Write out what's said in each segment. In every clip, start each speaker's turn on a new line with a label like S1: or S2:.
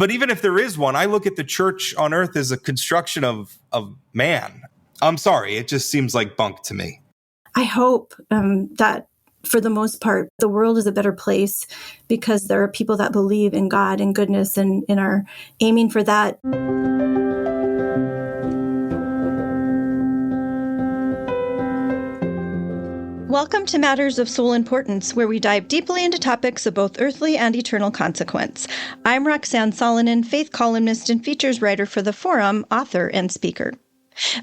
S1: But even if there is one, I look at the church on earth as a construction of man. I'm sorry, it just seems like bunk to me.
S2: I hope that for the most part, the world is a better place because there are people that believe in God and goodness and are aiming for that.
S3: Welcome to Matters of Soul Importance, where we dive deeply into topics of both earthly and eternal consequence. I'm Roxanne Solonen, faith columnist and features writer for the Forum, author, and speaker.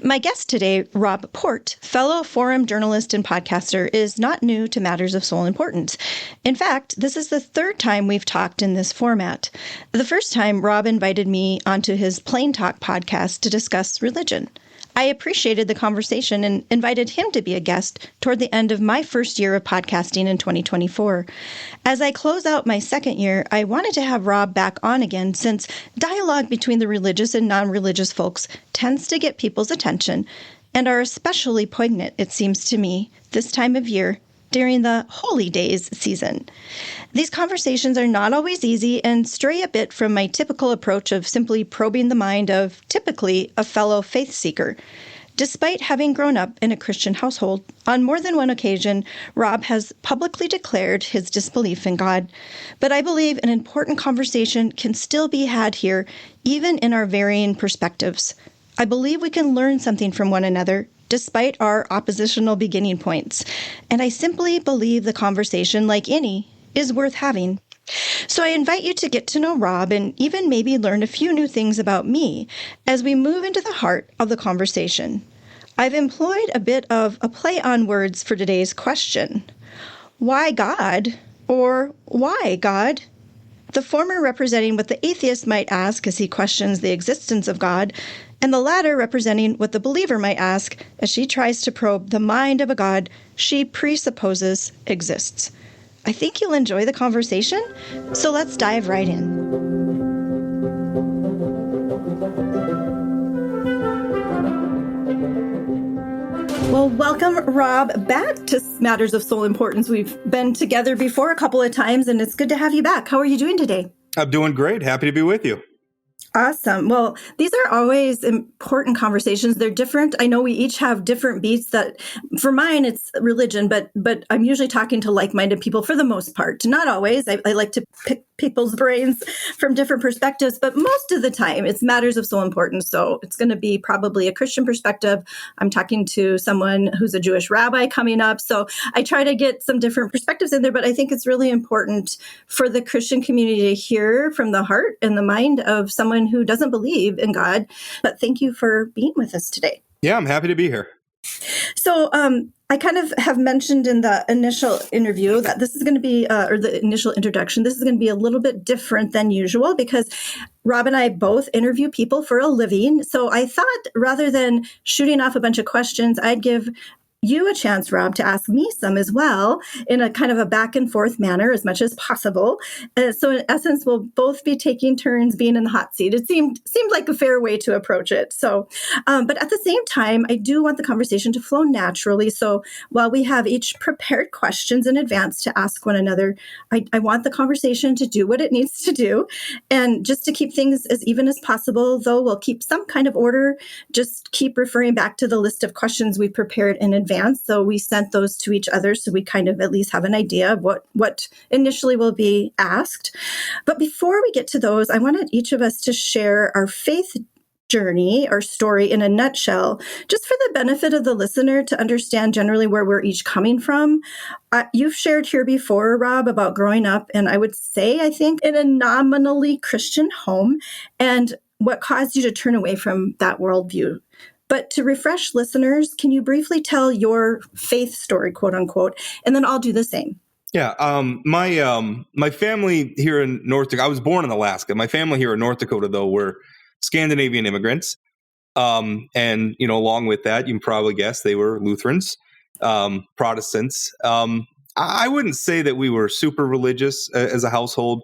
S3: My guest today, Rob Port, fellow Forum journalist and podcaster, is not new to Matters of Soul Importance. In fact, this is the third time we've talked in this format. The first time, Rob invited me onto his Plain Talk podcast to discuss religion. I appreciated the conversation and invited him to be a guest toward the end of my first year of podcasting in 2024. As I close out my second year, I wanted to have Rob back on again since dialogue between the religious and non-religious folks tends to get people's attention and are especially poignant, it seems to me, this time of year during the Holy Days season. These conversations are not always easy and stray a bit from my typical approach of simply probing the mind of, typically, a fellow faith seeker. Despite having grown up in a Christian household, on more than one occasion, Rob has publicly declared his disbelief in God. But I believe an important conversation can still be had here, even in our varying perspectives. I believe we can learn something from one another, despite our oppositional beginning points. And I simply believe the conversation, like any, is worth having. So I invite you to get to know Rob and even maybe learn a few new things about me as we move into the heart of the conversation. I've employed a bit of a play on words for today's question. Why God? Or why God? The former representing what the atheist might ask as he questions the existence of God, and the latter representing what the believer might ask as she tries to probe the mind of a God she presupposes exists. I think you'll enjoy the conversation, so let's dive right in.
S2: Well, welcome, Rob, back to Matters of Soul Importance. We've been together before a couple of times, and it's good to have you back. How are you doing today?
S1: I'm doing great. Happy to be with you.
S2: Awesome. Well, these are always important conversations. They're different. I know we each have different beats that, for mine, it's religion, but I'm usually talking to like-minded people for the most part. Not always. I like to pick people's brains from different perspectives, but most of the time it's matters of soul importance. So it's going to be probably a Christian perspective. I'm talking to someone who's a Jewish rabbi coming up. So I try to get some different perspectives in there, but I think it's really important for the Christian community to hear from the heart and the mind of someone who doesn't believe in God. But thank you for being with us today.
S1: Yeah, I'm happy to be here.
S2: So I kind of have mentioned in the initial interview that this is going to be, or the initial introduction, this is going to be a little bit different than usual because Rob and I both interview people for a living. So I thought rather than shooting off a bunch of questions, I'd give you a chance, Rob, to ask me some as well in a kind of a back and forth manner as much as possible. So in essence, we'll both be taking turns being in the hot seat. It seemed like a fair way to approach it. So, but at the same time, I do want the conversation to flow naturally. So while we have each prepared questions in advance to ask one another, I want the conversation to do what it needs to do. And just to keep things as even as possible, though we'll keep some kind of order, just keep referring back to the list of questions we prepared in advance. So we sent those to each other so we kind of at least have an idea of what initially will be asked. But before we get to those, I wanted each of us to share our faith journey or story in a nutshell, just for the benefit of the listener to understand generally where we're each coming from. You've shared here before, Rob, about growing up, and I would say, I think, in a nominally Christian home, and what caused you to turn away from that worldview. But to refresh listeners, can you briefly tell your faith story, quote unquote, and then I'll do the same.
S1: Yeah, my family here in North Dakota, I was born in Alaska. My family here in North Dakota, though, were Scandinavian immigrants. And, along with that, you can probably guess they were Lutherans, Protestants. I wouldn't say that we were super religious as a household.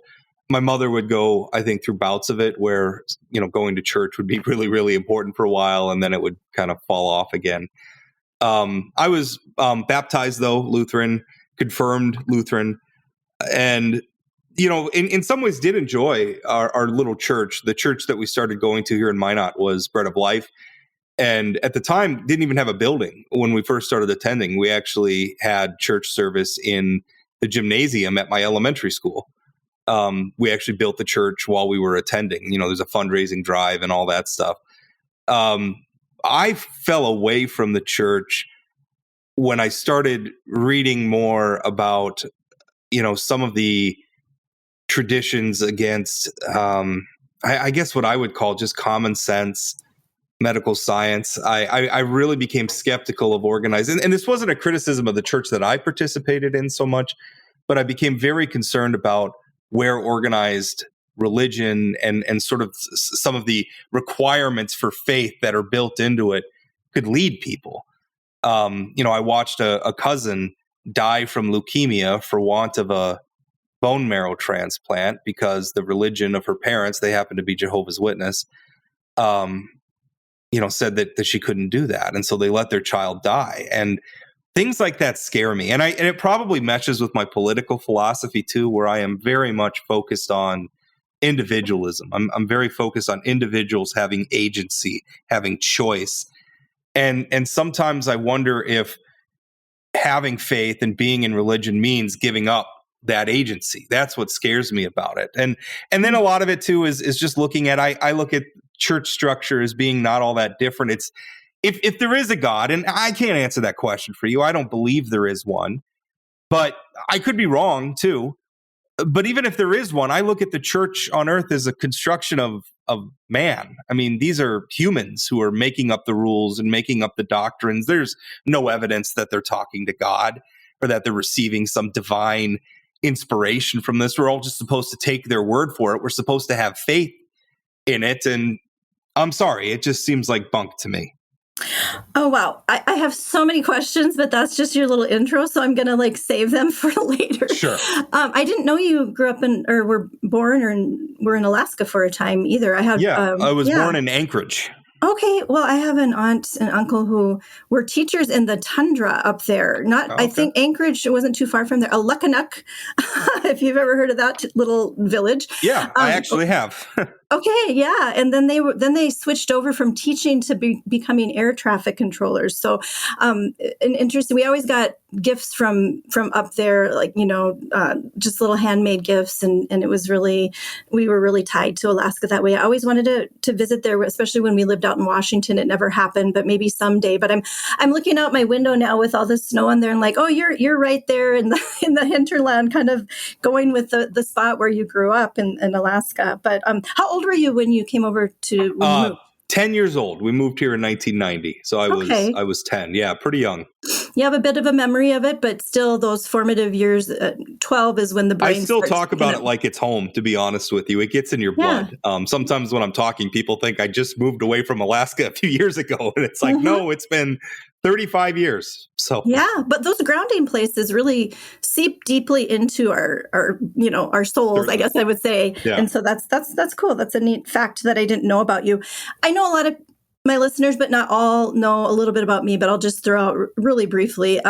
S1: My mother would go, I think, through bouts of it where, going to church would be really, really important for a while, and then it would kind of fall off again. I was baptized, though, Lutheran, confirmed Lutheran. And in some ways did enjoy our little church. The church that we started going to here in Minot was Bread of Life. And at the time, didn't even have a building when we first started attending. We actually had church service in the gymnasium at my elementary school. We actually built the church while we were attending. There's a fundraising drive and all that stuff. I fell away from the church when I started reading more about, some of the traditions against, I guess what I would call just common sense medical science. I really became skeptical of organized, and this wasn't a criticism of the church that I participated in so much, but I became very concerned about where organized religion and sort of some of the requirements for faith that are built into it could lead people. I watched a cousin die from leukemia for want of a bone marrow transplant because the religion of her parents, they happen to be Jehovah's Witness, said that she couldn't do that. And so they let their child die. And things like that scare me. And it probably meshes with my political philosophy too, where I am very much focused on individualism. I'm very focused on individuals having agency, having choice. And sometimes I wonder if having faith and being in religion means giving up that agency. That's what scares me about it. And then a lot of it too is just looking at, I look at church structure as being not all that different. It's if there is a God, and I can't answer that question for you. I don't believe there is one, but I could be wrong too. But even if there is one, I look at the church on earth as a construction of man. I mean, these are humans who are making up the rules and making up the doctrines. There's no evidence that they're talking to God or that they're receiving some divine inspiration from this. We're all just supposed to take their word for it. We're supposed to have faith in it. And I'm sorry, it just seems like bunk to me.
S2: Oh, wow. I have so many questions, but that's just your little intro. So I'm going to save them for later.
S1: Sure.
S2: I didn't know you grew up or were born or were in Alaska for a time either.
S1: I was born in Anchorage.
S2: Okay. Well, I have an aunt and uncle who were teachers in the tundra up there. I think Anchorage wasn't too far from there. Alakanuk, if you've ever heard of that little village.
S1: Yeah, I actually have.
S2: Okay, yeah, and then they switched over from teaching to becoming air traffic controllers. So, and interesting. We always got gifts from up there, just little handmade gifts, and it was we were really tied to Alaska that way. I always wanted to visit there, especially when we lived out in Washington. It never happened, but maybe someday. But I'm looking out my window now with all the snow on there, and oh, you're right there in the hinterland, kind of going with the spot where you grew up in Alaska. But how old were you when you came over to
S1: 10 years old. We moved here in 1990. So I was 10. Yeah, pretty young.
S2: You have a bit of a memory of it, but still those formative years, 12 is when the brain
S1: I still talk about it like it's home, to be honest with you. It gets in your blood. Sometimes when I'm talking, people think I just moved away from Alaska a few years ago. And it's like, no, it's been 35 years. So
S2: yeah, but those grounding places really seep deeply into our souls, I guess I would say. Yeah. And so that's cool. That's a neat fact that I didn't know about you. I know a lot of my listeners, but not all, know a little bit about me, but I'll just throw out really briefly.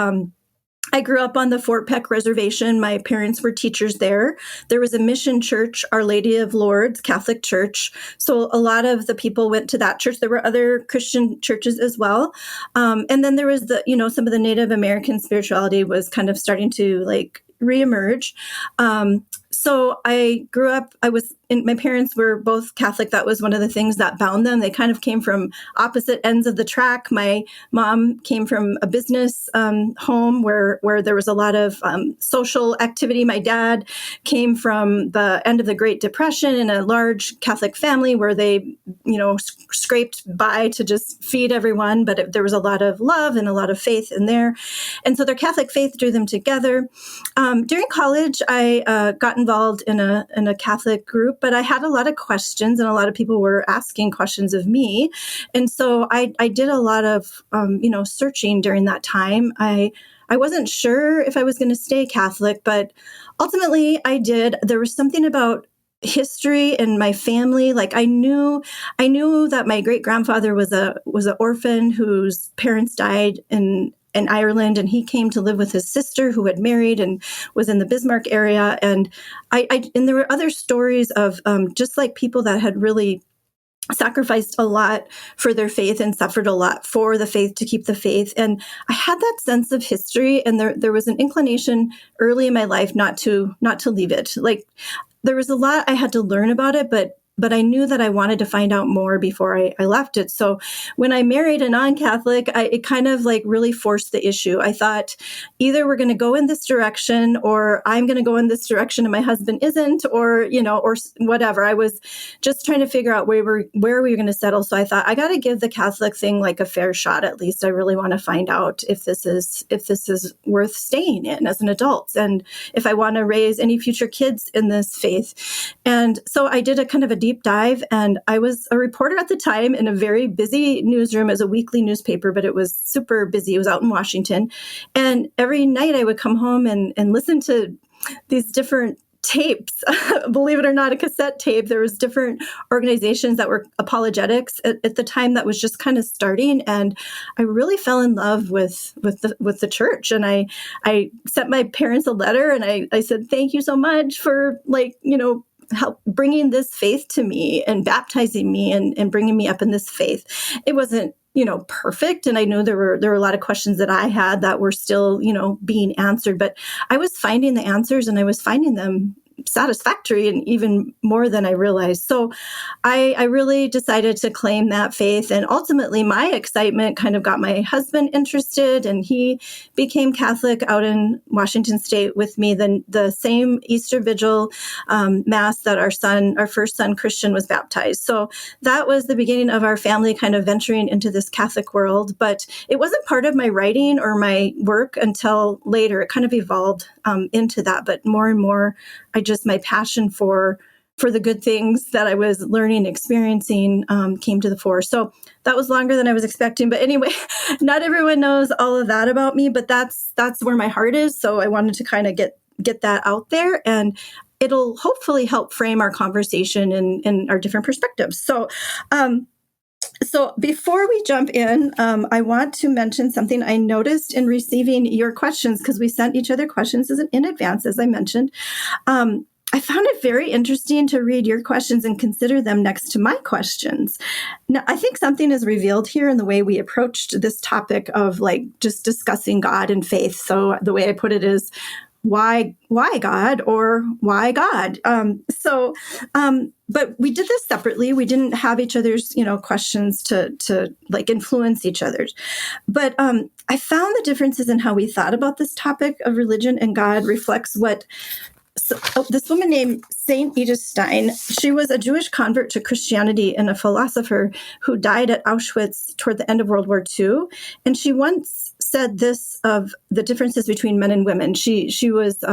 S2: I grew up on the Fort Peck Reservation. My parents were teachers there. There was a mission church, Our Lady of Lourdes Catholic Church. So a lot of the people went to that church. There were other Christian churches as well. And then there was some of the Native American spirituality was kind of starting to reemerge. So I grew up, my parents were both Catholic. That was one of the things that bound them. They kind of came from opposite ends of the track. My mom came from a business home where there was a lot of social activity. My dad came from the end of the Great Depression in a large Catholic family where they, scraped by to just feed everyone. But there was a lot of love and a lot of faith in there. And so their Catholic faith drew them together. During college, I got involved in a Catholic group, but I had a lot of questions and a lot of people were asking questions of me. And so I did a lot of, searching during that time. I wasn't sure if I was going to stay Catholic, but ultimately I did. There was something about history and my family. I knew that my great grandfather was an orphan whose parents died in Ireland, and he came to live with his sister who had married and was in the Bismarck area. And and there were other stories of just like people that had really sacrificed a lot for their faith and suffered a lot for the faith to keep the faith. And I had that sense of history, and there was an inclination early in my life not to leave it. Like, there was a lot I had to learn about it, but I knew that I wanted to find out more before I left it. So when I married a non-Catholic, it kind of like really forced the issue. I thought either we're going to go in this direction, or I'm going to go in this direction and my husband isn't, or whatever. I was just trying to figure out where we were going to settle. So I thought I got to give the Catholic thing like a fair shot. At least I really want to find out if this is worth staying in as an adult, and if I want to raise any future kids in this faith. And so I did a kind of a deep dive, and I was a reporter at the time in a very busy newsroom as a weekly newspaper, but it was super busy. It was out in Washington. And every night I would come home and listen to these different tapes. Believe it or not, a cassette tape. There was different organizations that were apologetics at the time that was just kind of starting. And I really fell in love with the church. And I sent my parents a letter, and I said, thank you so much for help bringing this faith to me and baptizing me and bringing me up in this faith. It wasn't, perfect. And I know there were a lot of questions that I had that were still, being answered, but I was finding the answers, and I was finding them satisfactory and even more than I realized. So I really decided to claim that faith. And ultimately, my excitement kind of got my husband interested, and he became Catholic out in Washington State with me. Then the same Easter Vigil Mass that our first son, Christian, was baptized. So that was the beginning of our family kind of venturing into this Catholic world. But it wasn't part of my writing or my work until later. It kind of evolved into that. But more and more, my passion for the good things that I was learning and experiencing came to the fore. So that was longer than I was expecting. But anyway, not everyone knows all of that about me, but that's where my heart is. So I wanted to kind of get that out there, and it'll hopefully help frame our conversation and our different perspectives. So before we jump in, I want to mention something I noticed in receiving your questions, because we sent each other questions in advance, as I mentioned. I found it very interesting to read your questions and consider them next to my questions. Now, I think something is revealed here in the way we approached this topic of just discussing God and faith. So the way I put it is, why God, or why God? But we did this separately. We didn't have each other's, questions to influence each other's. But I found the differences in how we thought about this topic of religion and God reflects what this woman named Saint Edith Stein. She was a Jewish convert to Christianity and a philosopher who died at Auschwitz toward the end of World War II. And she once said this of the differences between men and women. She was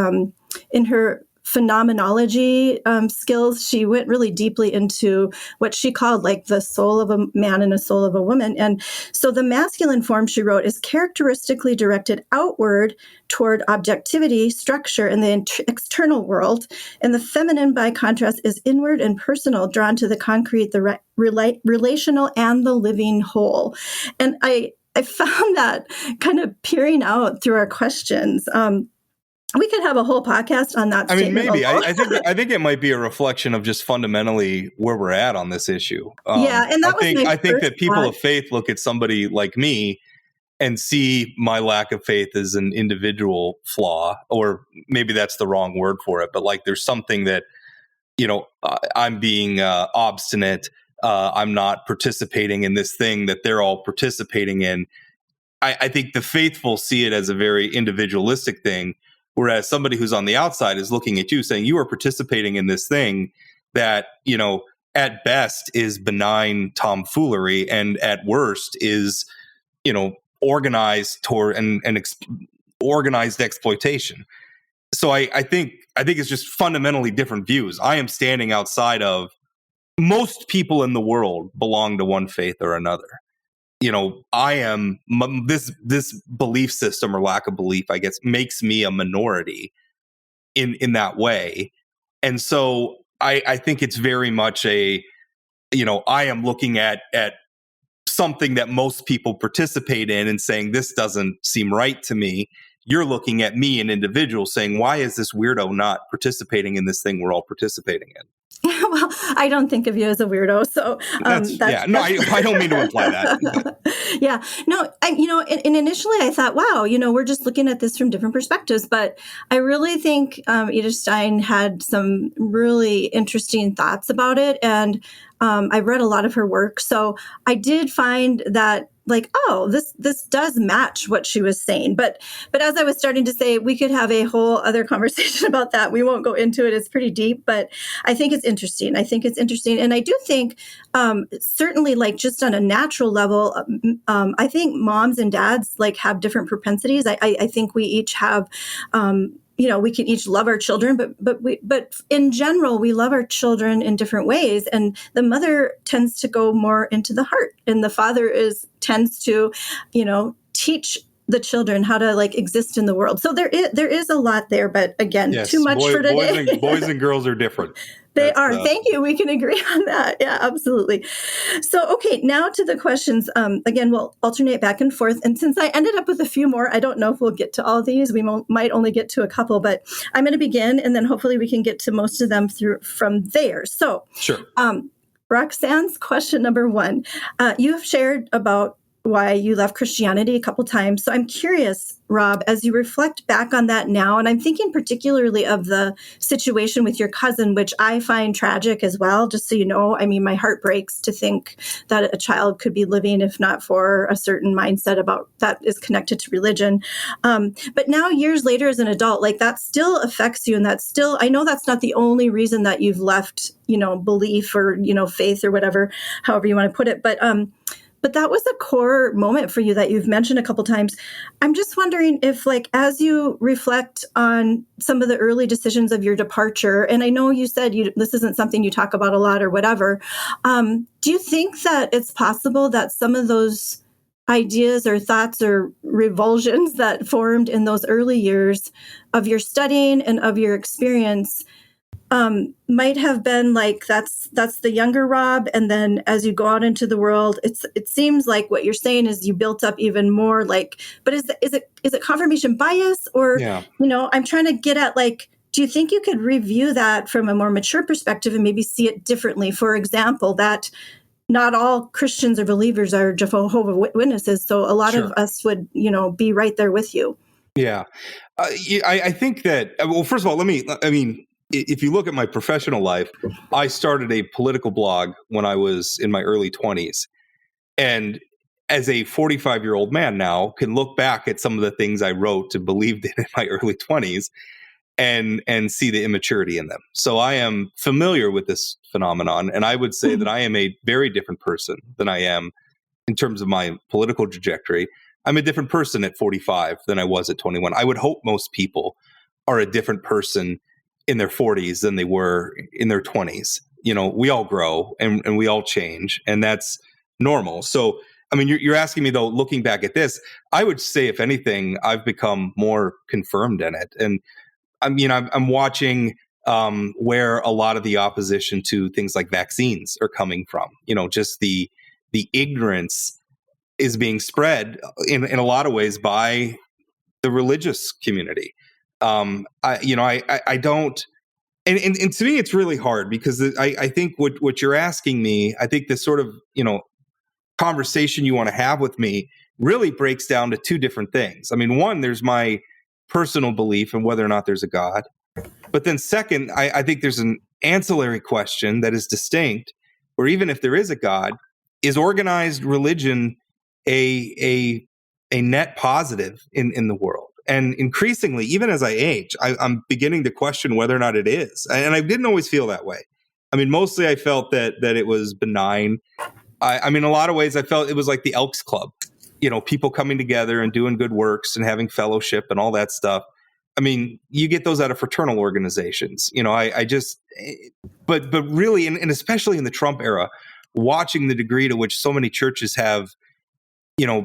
S2: in her phenomenology skills. She went really deeply into what she called the soul of a man and a soul of a woman. And so the masculine form, she wrote, is characteristically directed outward toward objectivity, structure, and the external world. And the feminine, by contrast, is inward and personal, drawn to the concrete, the relational, and the living whole. And I found that kind of peering out through our questions. We could have a whole podcast on that.
S1: I mean, maybe. I think it might be a reflection of just fundamentally where we're at on this issue.
S2: Yeah, and I think
S1: that people of faith look at somebody like me and see my lack of faith as an individual flaw, or maybe that's the wrong word for it. But there's something that, I'm being obstinate. I'm not participating in this thing that they're all participating in. I think the faithful see it as a very individualistic thing. Whereas somebody who's on the outside is looking at you saying you are participating in this thing that, at best is benign tomfoolery, and at worst is, organized toward and organized exploitation. So I think it's just fundamentally different views. I am standing outside of most people in the world belong to one faith or another. I am this belief system or lack of belief, I guess, makes me a minority in that way. And so I think it's very much I am looking at something that most people participate in and saying, this doesn't seem right to me. You're looking at me, an individual, saying, why is this weirdo not participating in this thing we're all participating in?
S2: Well, I don't think of you as a weirdo, so
S1: I don't mean to imply that.
S2: Yeah, no, and initially I thought, wow, we're just looking at this from different perspectives, but I really think Edith Stein had some really interesting thoughts about it, and I've read a lot of her work, so I did find that, like, oh, this does match what she was saying. But as I was starting to say, we could have a whole other conversation about that. We won't go into it. It's pretty deep, but I think it's interesting. And I do think, certainly, like, just on a natural level, I think moms and dads, like, have different propensities. I think we each have, we can each love our children, but in general, we love our children in different ways. And the mother tends to go more into the heart, and the father tends to, teach the children how to, like, exist in the world. So there is a lot there, but again,
S1: yes,
S2: too much for today.
S1: Boys and girls are different.
S2: They are. Thank you. We can agree on that. Yeah, absolutely. So, okay, now to the questions. Again, we'll alternate back and forth. And since I ended up with a few more, I don't know if we'll get to all these. We might only get to a couple, but I'm going to begin, and then hopefully we can get to most of them from there. So,
S1: sure.
S2: Roxanne's question number 1. You have shared about why you left Christianity a couple times. So I'm curious, Rob, as you reflect back on that now, and I'm thinking particularly of the situation with your cousin, which I find tragic as well, just so you know. I mean, my heart breaks to think that a child could be living, if not for a certain mindset about that is connected to religion. But now, years later as an adult, like, that still affects you. And that's still, I know that's not the only reason that you've left, belief or, faith or whatever, however you want to put it. But that was a core moment for you that you've mentioned a couple times. I'm just wondering if, like, as you reflect on some of the early decisions of your departure, and I know you said this isn't something you talk about a lot or whatever, do you think that it's possible that some of those ideas or thoughts or revulsions that formed in those early years of your studying and of your experience might have been like, that's the younger Rob, and then as you go out into the world, it seems like what you're saying is you built up even more, like, but is it confirmation bias, or I'm trying to get at, like, do you think you could review that from a more mature perspective and maybe see it differently? For example, that not all Christians or believers are Jehovah's Witnesses, so a lot of us would be right there with you.
S1: Yeah, I think that, well, first of all, if you look at my professional life, I started a political blog when I was in my early 20s. And as a 45-year-old man now, can look back at some of the things I wrote and believed in my early 20s and see the immaturity in them. So I am familiar with this phenomenon. And I would say that I am a very different person than I am in terms of my political trajectory. I'm a different person at 45 than I was at 21. I would hope most people are a different person in their 40s than they were in their 20s. We all grow and we all change, and that's normal. So, I mean, you're asking me, though, looking back at this, I would say, if anything, I've become more confirmed in it. And I mean, I'm watching where a lot of the opposition to things like vaccines are coming from. Just the ignorance is being spread in a lot of ways by the religious community. I don't, and to me, it's really hard because I think what you're asking me, I think this sort of, conversation you want to have with me really breaks down to two different things. I mean, one, there's my personal belief in whether or not there's a God. But then second, I think there's an ancillary question that is distinct, where even if there is a God, is organized religion a net positive in the world? And increasingly, even as I age, I'm beginning to question whether or not it is. And I didn't always feel that way. I mean, mostly I felt that it was benign. I mean, in a lot of ways, I felt it was like the Elks Club, people coming together and doing good works and having fellowship and all that stuff. I mean, you get those out of fraternal organizations. But really, and especially in the Trump era, watching the degree to which so many churches have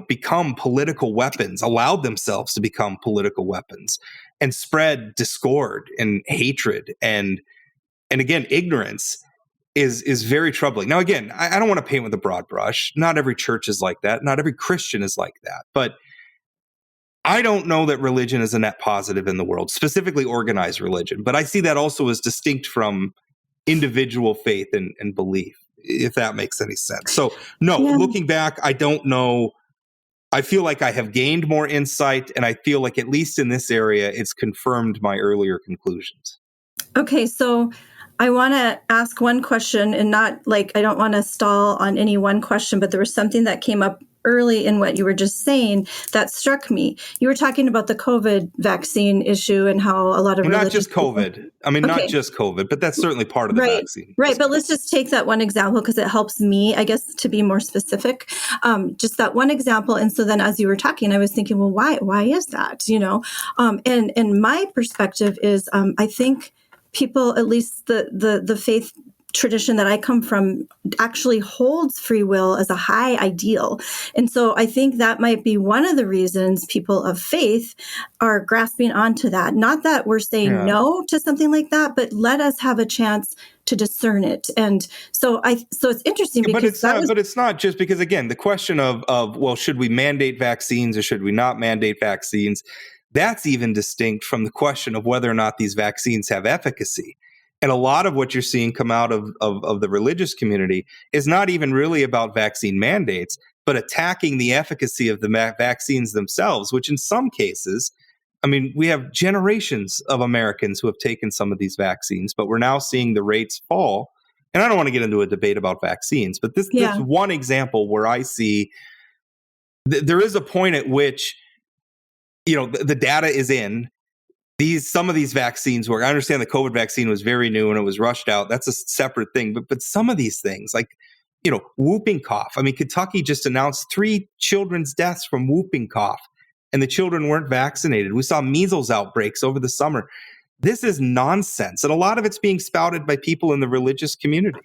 S1: become political weapons, allowed themselves to become political weapons, and spread discord and hatred and again, ignorance. is very troubling. Now, again, I don't want to paint with a broad brush. Not every church is like that. Not every Christian is like that. But I don't know that religion is a net positive in the world, specifically organized religion. But I see that also as distinct from individual faith and belief, if that makes any sense. So, no, looking back, I don't know. I feel like I have gained more insight, and I feel like, at least in this area, it's confirmed my earlier conclusions.
S2: Okay, so I want to ask one question, and not like, I don't want to stall on any one question, but there was something that came up early in what you were just saying that struck me. You were talking about the COVID vaccine issue and how a lot of
S1: not just COVID. I mean, not just COVID, but that's certainly part of the vaccine.
S2: Right. But let's just take that one example because it helps me, I guess, to be more specific. Just that one example. And so then as you were talking, I was thinking, well, why is that? And my perspective is, I think people, at least the faith tradition that I come from, actually holds free will as a high ideal. And so I think that might be one of the reasons people of faith are grasping onto that. Not that we're saying no to something like that, but let us have a chance to discern it. And so it's interesting because
S1: but it's not just because, again, the question of well, should we mandate vaccines or should we not mandate vaccines? That's even distinct from the question of whether or not these vaccines have efficacy. And a lot of what you're seeing come out of the religious community is not even really about vaccine mandates, but attacking the efficacy of the vaccines themselves, which in some cases, I mean, we have generations of Americans who have taken some of these vaccines, but we're now seeing the rates fall. And I don't want to get into a debate about vaccines, but this is one example where I see there is a point at which, the data is in. Some of these vaccines work. I understand the COVID vaccine was very new and it was rushed out. That's a separate thing. But some of these things, like, whooping cough. I mean, Kentucky just announced 3 children's deaths from whooping cough, and the children weren't vaccinated. We saw measles outbreaks over the summer. This is nonsense. And a lot of it's being spouted by people in the religious community.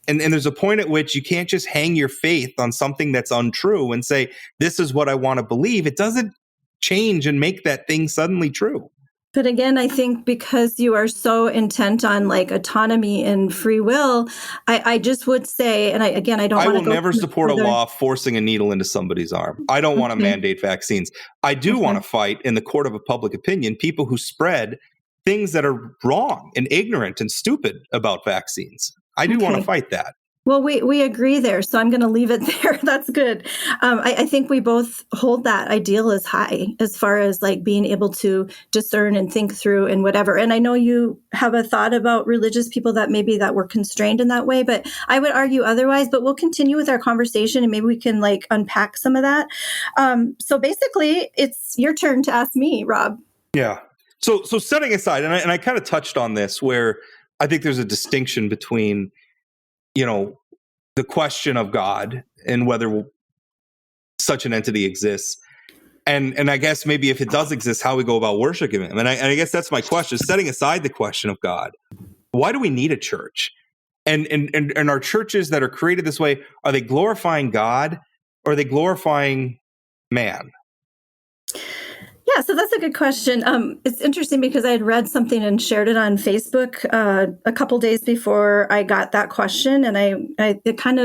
S1: And there's a point at which you can't just hang your faith on something that's untrue and say, this is what I want to believe. It doesn't change and make that thing suddenly true.
S2: But again, I think because you are so intent on like autonomy and free will, I just would say, and I don't want to
S1: I will never support a law forcing a needle into somebody's arm. I don't want to mandate vaccines. I do want to fight in the court of a public opinion people who spread things that are wrong and ignorant and stupid about vaccines. I do want to fight that.
S2: Well, we agree there, so I'm going to leave it there. That's good. I think we both hold that ideal as high as far as like being able to discern and think through and whatever. And I know you have a thought about religious people that maybe that were constrained in that way, but I would argue otherwise. But we'll continue with our conversation and maybe we can like unpack some of that. So basically, it's your turn to ask me, Rob.
S1: Yeah. So setting aside, and I kind of touched on this, where I think there's a distinction between the question of God and whether such an entity exists. And I guess maybe if it does exist, how we go about worshiping him. And I guess that's my question, setting aside the question of God. Why do we need a church? And our churches that are created this way, are they glorifying God or are they glorifying man?
S2: Yeah, so that's a good question. It's interesting because I had read something and shared it on Facebook a couple days before I got that question, and it kind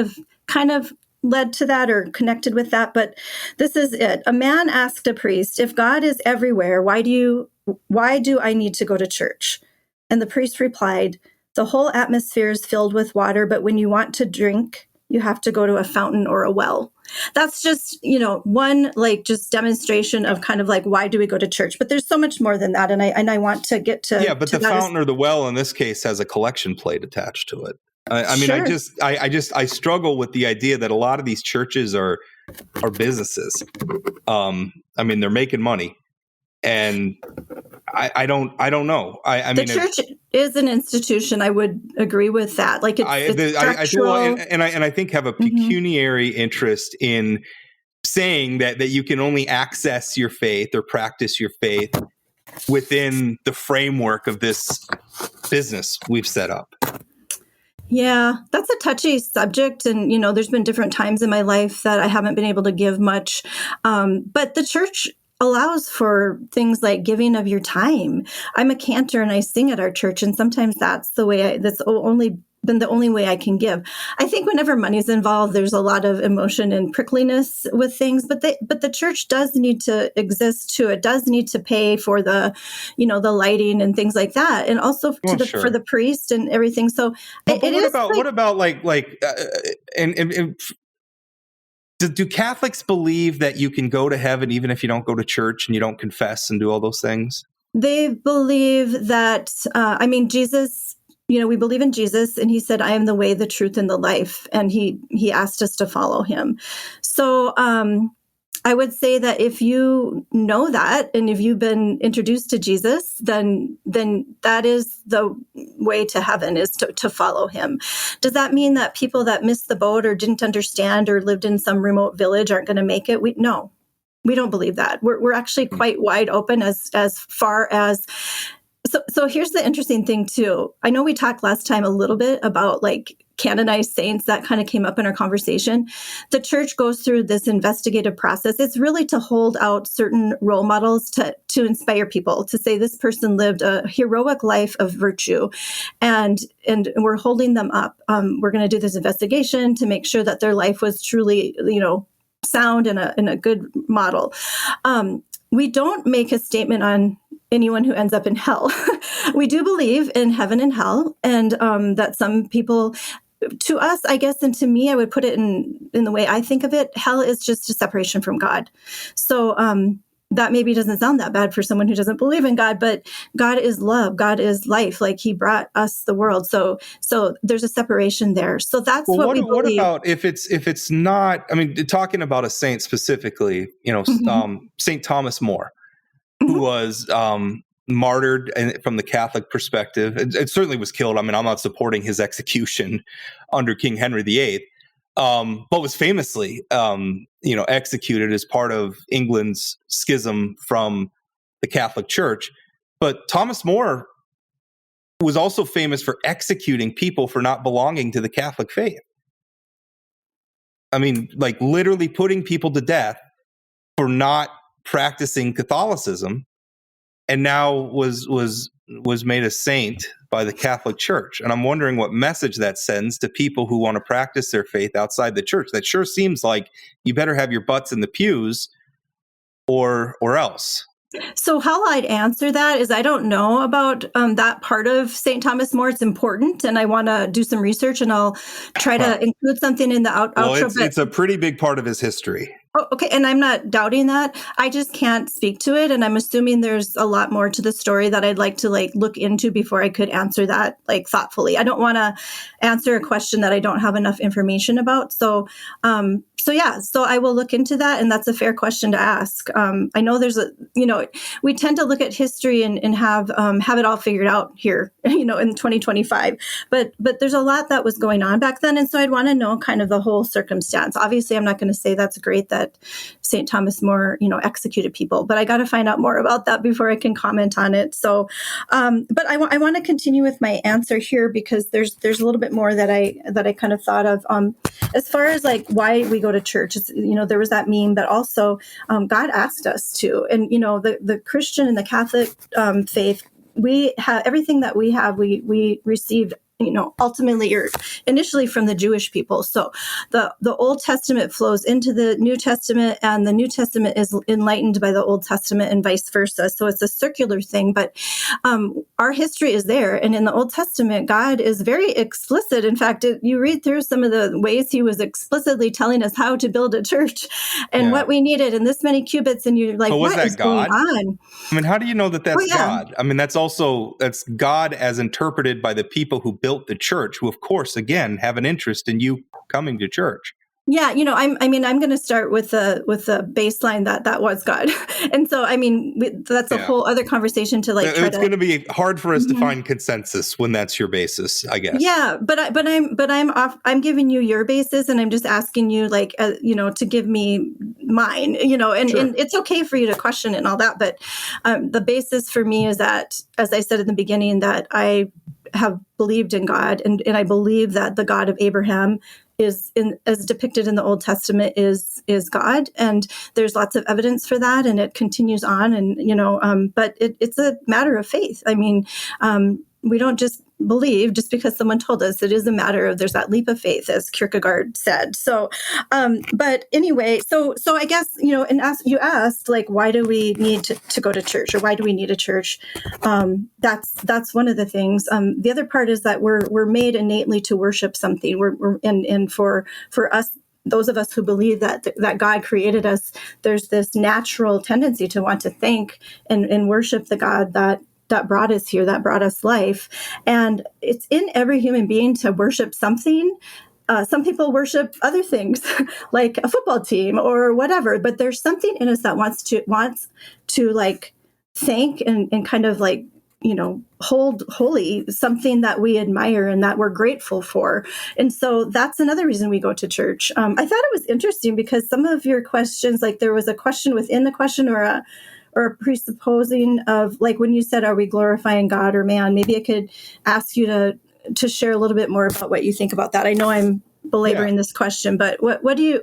S2: of led to that or connected with that. But this is it. A man asked a priest, "If God is everywhere, why do I need to go to church?" And the priest replied, "The whole atmosphere is filled with water, but when you want to drink, you have to go to a fountain or a well." That's just, one like just demonstration of kind of like, why do we go to church? But there's so much more than that. And I want to get to.
S1: Yeah, but the fountain or the well in this case has a collection plate attached to it. I mean, sure. I struggle with the idea that a lot of these churches are businesses. I mean, they're making money. And I don't know. I mean, the
S2: church is an institution. I would agree with that. Like it's structural.
S1: And I think have a pecuniary interest in saying that you can only access your faith or practice your faith within the framework of this business we've set up.
S2: Yeah, that's a touchy subject. And, there's been different times in my life that I haven't been able to give much. But the church allows for things like giving of your time. I'm a cantor and I sing at our church. And sometimes that's the way that's only been the only way I can give. I think whenever money's involved, there's a lot of emotion and prickliness with things, but the church does need to exist too. It does need to pay for the, the lighting and things like that, and also for the priest and everything. So
S1: what about do Catholics believe that you can go to heaven even if you don't go to church and you don't confess and do all those things?
S2: They believe that, Jesus, we believe in Jesus, and he said, I am the way, the truth, and the life. And he asked us to follow him. So I would say that if you know that, and if you've been introduced to Jesus, then that is the way to heaven, is to follow him. Does that mean that people that missed the boat or didn't understand or lived in some remote village aren't going to make it? No, we don't believe that. We're actually quite wide open as far as. So here's the interesting thing too. I know we talked last time a little bit about like canonized saints. That kind of came up in our conversation. The church goes through this investigative process. It's really to hold out certain role models to inspire people, to say this person lived a heroic life of virtue, and we're holding them up. We're going to do this investigation to make sure that their life was truly, sound and a good model. We don't make a statement on anyone who ends up in hell. We do believe in heaven and hell, and that some people, to us, I guess, and to me, I would put it in the way I think of it, hell is just a separation from God. So that maybe doesn't sound that bad for someone who doesn't believe in God, but God is love. God is life. Like he brought us the world. So there's a separation there. So that's what we believe.
S1: What about if it's not, talking about a saint specifically, St. Thomas More, who was martyred from the Catholic perspective. It certainly was killed. I'm not supporting his execution under King Henry VIII, but was famously, executed as part of England's schism from the Catholic Church. But Thomas More was also famous for executing people for not belonging to the Catholic faith. Literally putting people to death for not practicing Catholicism, and now was made a saint by the Catholic Church. And I'm wondering what message that sends to people who want to practice their faith outside the church. That sure seems like you better have your butts in the pews or else.
S2: So how I'd answer that is I don't know about that part of St. Thomas More. It's important, and I want to do some research, and I'll try to include something in the outro.
S1: It's a pretty big part of his history.
S2: Oh, okay. And I'm not doubting that. I just can't speak to it. And I'm assuming there's a lot more to the story that I'd like to look into before I could answer that thoughtfully. I don't want to answer a question that I don't have enough information about. So I will look into that. And that's a fair question to ask. I know there's we tend to look at history and have it all figured out here, in 2025, but there's a lot that was going on back then. And so I'd want to know kind of the whole circumstance. Obviously, I'm not going to say that's great that St. Thomas More, executed people, but I got to find out more about that before I can comment on it. So, but I want to continue with my answer here because there's a little bit more that I kind of thought of, as far as why we go to church. There was that meme, but also God asked us to, and the Christian and the Catholic faith, we have everything that we have. We received ultimately or initially from the Jewish people. So the Old Testament flows into the New Testament, and the New Testament is enlightened by the Old Testament and vice versa. So it's a circular thing, but our history is there. And in the Old Testament, God is very explicit. In fact, you read through some of the ways he was explicitly telling us how to build a church and what we needed and this many cubits. And you're like, what is going on?
S1: How do you know that that's God? That's God as interpreted by the people who built the church, who of course again have an interest in you coming to church.
S2: Yeah, I'm going to start with the baseline that was God, and so that's a whole other conversation to
S1: It's going to be hard for us to find consensus when that's your basis, I guess.
S2: Yeah, I'm giving you your basis, and I'm just asking you to give me mine, and it's okay for you to question it and all that, but the basis for me is that, as I said in the beginning, that I have believed in God, and I believe that the God of Abraham is as depicted in the Old Testament is God, and there's lots of evidence for that, and it continues on, and but it's a matter of faith. We don't just believe just because someone told us. It is a matter of, there's that leap of faith, as Kierkegaard said. So, but anyway, so I guess, and you asked, like, why do we need to go to church, or why do we need a church? That's one of the things. The other part is that we're made innately to worship something. And for us, those of us who believe that God created us, there's this natural tendency to want to thank and worship the God that brought us here, that brought us life. And it's in every human being to worship something. Some people worship other things, like a football team or whatever, but there's something in us that wants to like thank and kind of like, hold holy something that we admire and that we're grateful for. And so that's another reason we go to church. I thought it was interesting because some of your questions, like there was a question within the question or a presupposing of, like, when you said, are we glorifying God or man? Maybe I could ask you to share a little bit more about what you think about that. I know I'm belaboring this question, but what do you,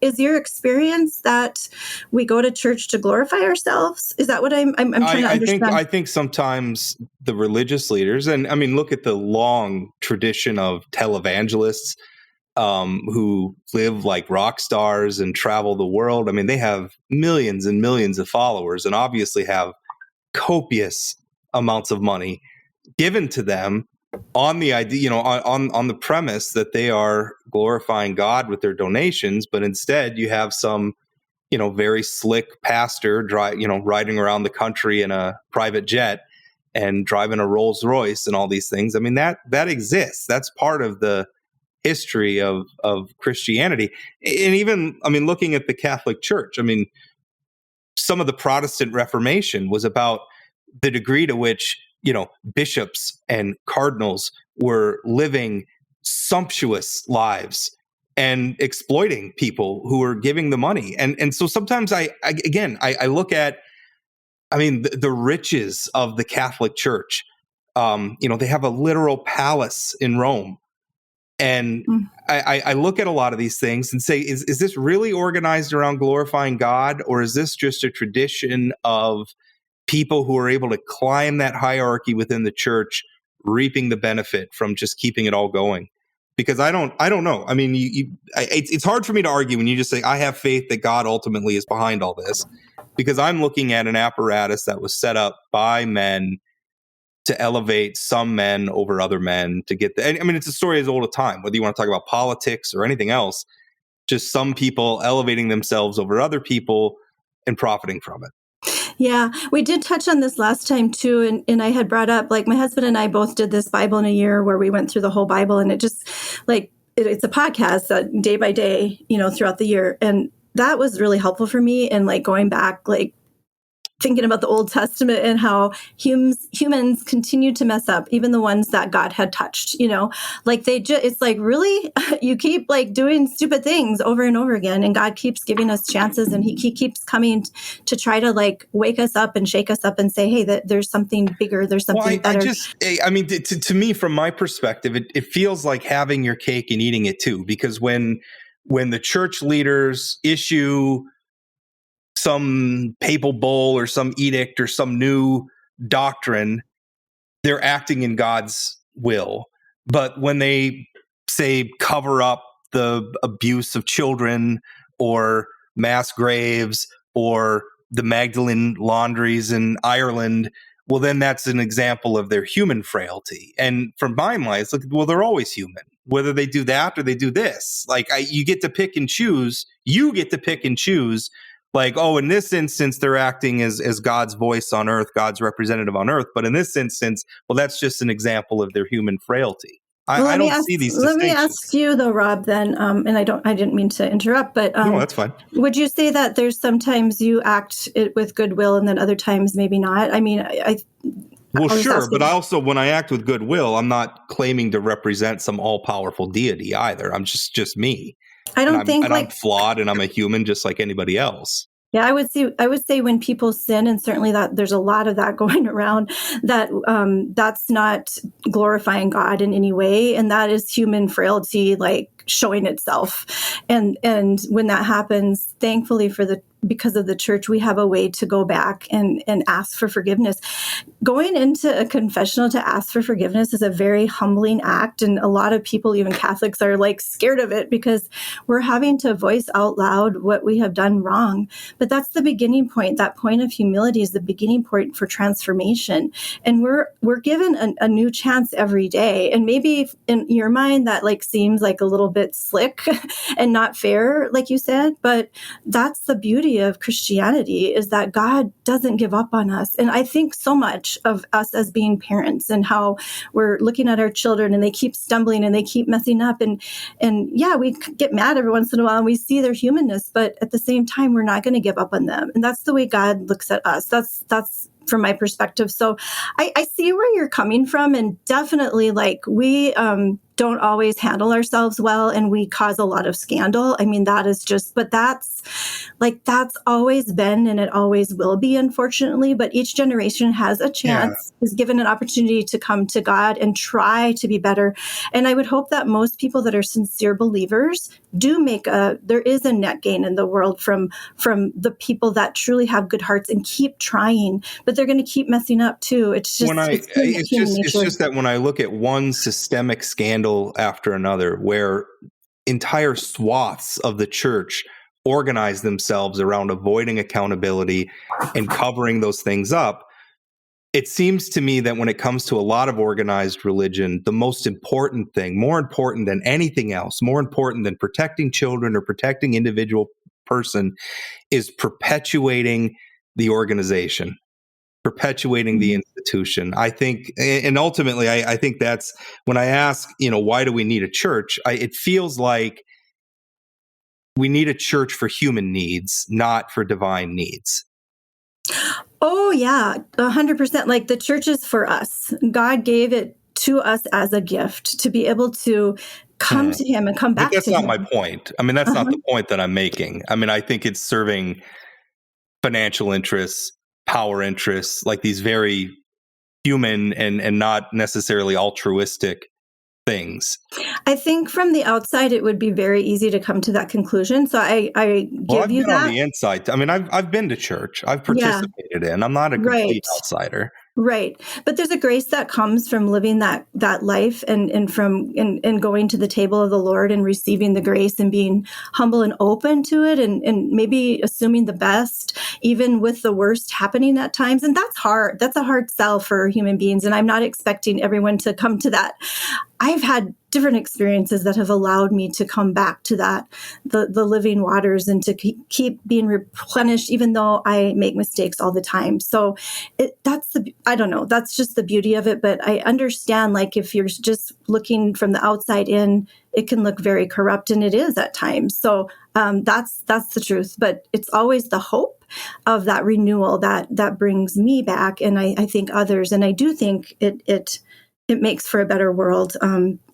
S2: is your experience that we go to church to glorify ourselves? Is that what I'm trying to understand?
S1: I think sometimes the religious leaders, and I mean, look at the long tradition of televangelists who live like rock stars and travel the world. I mean, they have millions and millions of followers and obviously have copious amounts of money given to them on the idea, on the premise that they are glorifying God with their donations, but instead you have some, very slick pastor riding around the country in a private jet and driving a Rolls Royce and all these things. I mean, that exists. That's part of the history of Christianity. And even, looking at the Catholic Church, some of the Protestant Reformation was about the degree to which bishops and cardinals were living sumptuous lives and exploiting people who were giving the money. And so sometimes I look at, the riches of the Catholic Church. They have a literal palace in Rome. And I look at a lot of these things and say, is this really organized around glorifying God? Or is this just a tradition of people who are able to climb that hierarchy within the church, reaping the benefit from just keeping it all going? Because I don't know. It's hard for me to argue when you just say, I have faith that God ultimately is behind all this, because I'm looking at an apparatus that was set up by men to elevate some men over other men to get it's a story as old as time, whether you want to talk about politics or anything else, just some people elevating themselves over other people and profiting from it.
S2: Yeah, we did touch on this last time too. And I had brought up, like, my husband and I both did this Bible in a year where we went through the whole Bible, and it just it's a podcast day by day, throughout the year. And that was really helpful for me. And like going back, like thinking about the Old Testament and how humans continue to mess up, even the ones that God had touched, like it's like, really, you keep like doing stupid things over and over again. And God keeps giving us chances, and he keeps coming to try to like wake us up and shake us up and say, hey, that there's something bigger. There's something better.
S1: To me, from my perspective, it feels like having your cake and eating it too, because when the church leaders issue some papal bull or some edict or some new doctrine, they're acting in God's will. But when they say cover up the abuse of children or mass graves or the Magdalene laundries in Ireland, well, then that's an example of their human frailty. And from my mind, it's like, well, they're always human, whether they do that or they do this. Like, you get to pick and choose. You get to pick and choose. Like, oh, in this instance, they're acting as God's voice on earth, God's representative on earth. But in this instance, well, that's just an example of their human frailty. I don't see these distinctions. Let me
S2: ask you though, Rob, then, and I didn't mean to interrupt, but
S1: no, that's fine.
S2: Would you say that there's sometimes you act it with goodwill and then other times maybe not?
S1: Well, sure, but when I act with goodwill, I'm not claiming to represent some all-powerful deity either. I'm just me. I'm flawed, and I'm a human just like anybody else.
S2: Yeah, I would say when people sin, and certainly that there's a lot of that going around, that that's not glorifying God in any way, and that is human frailty, like showing itself. And when that happens, thankfully because of the church, we have a way to go back and ask for forgiveness. Going into a confessional to ask for forgiveness is a very humbling act. And a lot of people, even Catholics, are like scared of it because we're having to voice out loud what we have done wrong. But that's the beginning point. That point of humility is the beginning point for transformation. And we're given a new chance every day. And maybe in your mind that like seems like a little bit slick and not fair, like you said, but that's the beauty of Christianity, is that God doesn't give up on us. And I think so much of us as being parents and how we're looking at our children and they keep stumbling and they keep messing up. And yeah, we get mad every once in a while and we see their humanness, but at the same time, we're not going to give up on them. And that's the way God looks at us. That's from my perspective. So I see where you're coming from, and definitely like we don't always handle ourselves well and we cause a lot of scandal. I mean, that is just, but that's always been and it always will be, unfortunately. But each generation has a chance, is given an opportunity to come to God and try to be better. And I would hope that most people that are sincere believers do there is a net gain in the world from the people that truly have good hearts and keep trying, but they're going to keep messing up too. It's just,
S1: it's just that when I look at one systemic scandal after another, where entire swaths of the church organize themselves around avoiding accountability and covering those things up, it seems to me that when it comes to a lot of organized religion, the most important thing, more important than anything else, more important than protecting children or protecting individual person, is perpetuating the organization, perpetuating the institution. I think, and ultimately, I think that's when I ask, why do we need a church? It feels like we need a church for human needs, not for divine needs.
S2: Oh, yeah, 100%. Like the church is for us. God gave it to us as a gift to be able to come to him and come back to him.
S1: But that's not my point. I mean, that's not the point that I'm making. I mean, I think it's serving financial interests, power interests, like these very human and not necessarily altruistic things.
S2: I think from the outside, it would be very easy to come to that conclusion. So I give you that.
S1: On the inside. I mean, I've been to church. I've participated in. I'm not a complete outsider.
S2: Right. But there's a grace that comes from living that life and from going to the table of the Lord and receiving the grace and being humble and open to it and maybe assuming the best, even with the worst happening at times. And that's hard. That's a hard sell for human beings. And I'm not expecting everyone to come to that. I've had different experiences that have allowed me to come back to that, the living waters, and to keep being replenished, even though I make mistakes all the time. So I don't know, that's just the beauty of it. But I understand, like, if you're just looking from the outside in, it can look very corrupt, and it is at times. So that's the truth. But it's always the hope of that renewal that brings me back, and I think others. And I do think it makes for a better world,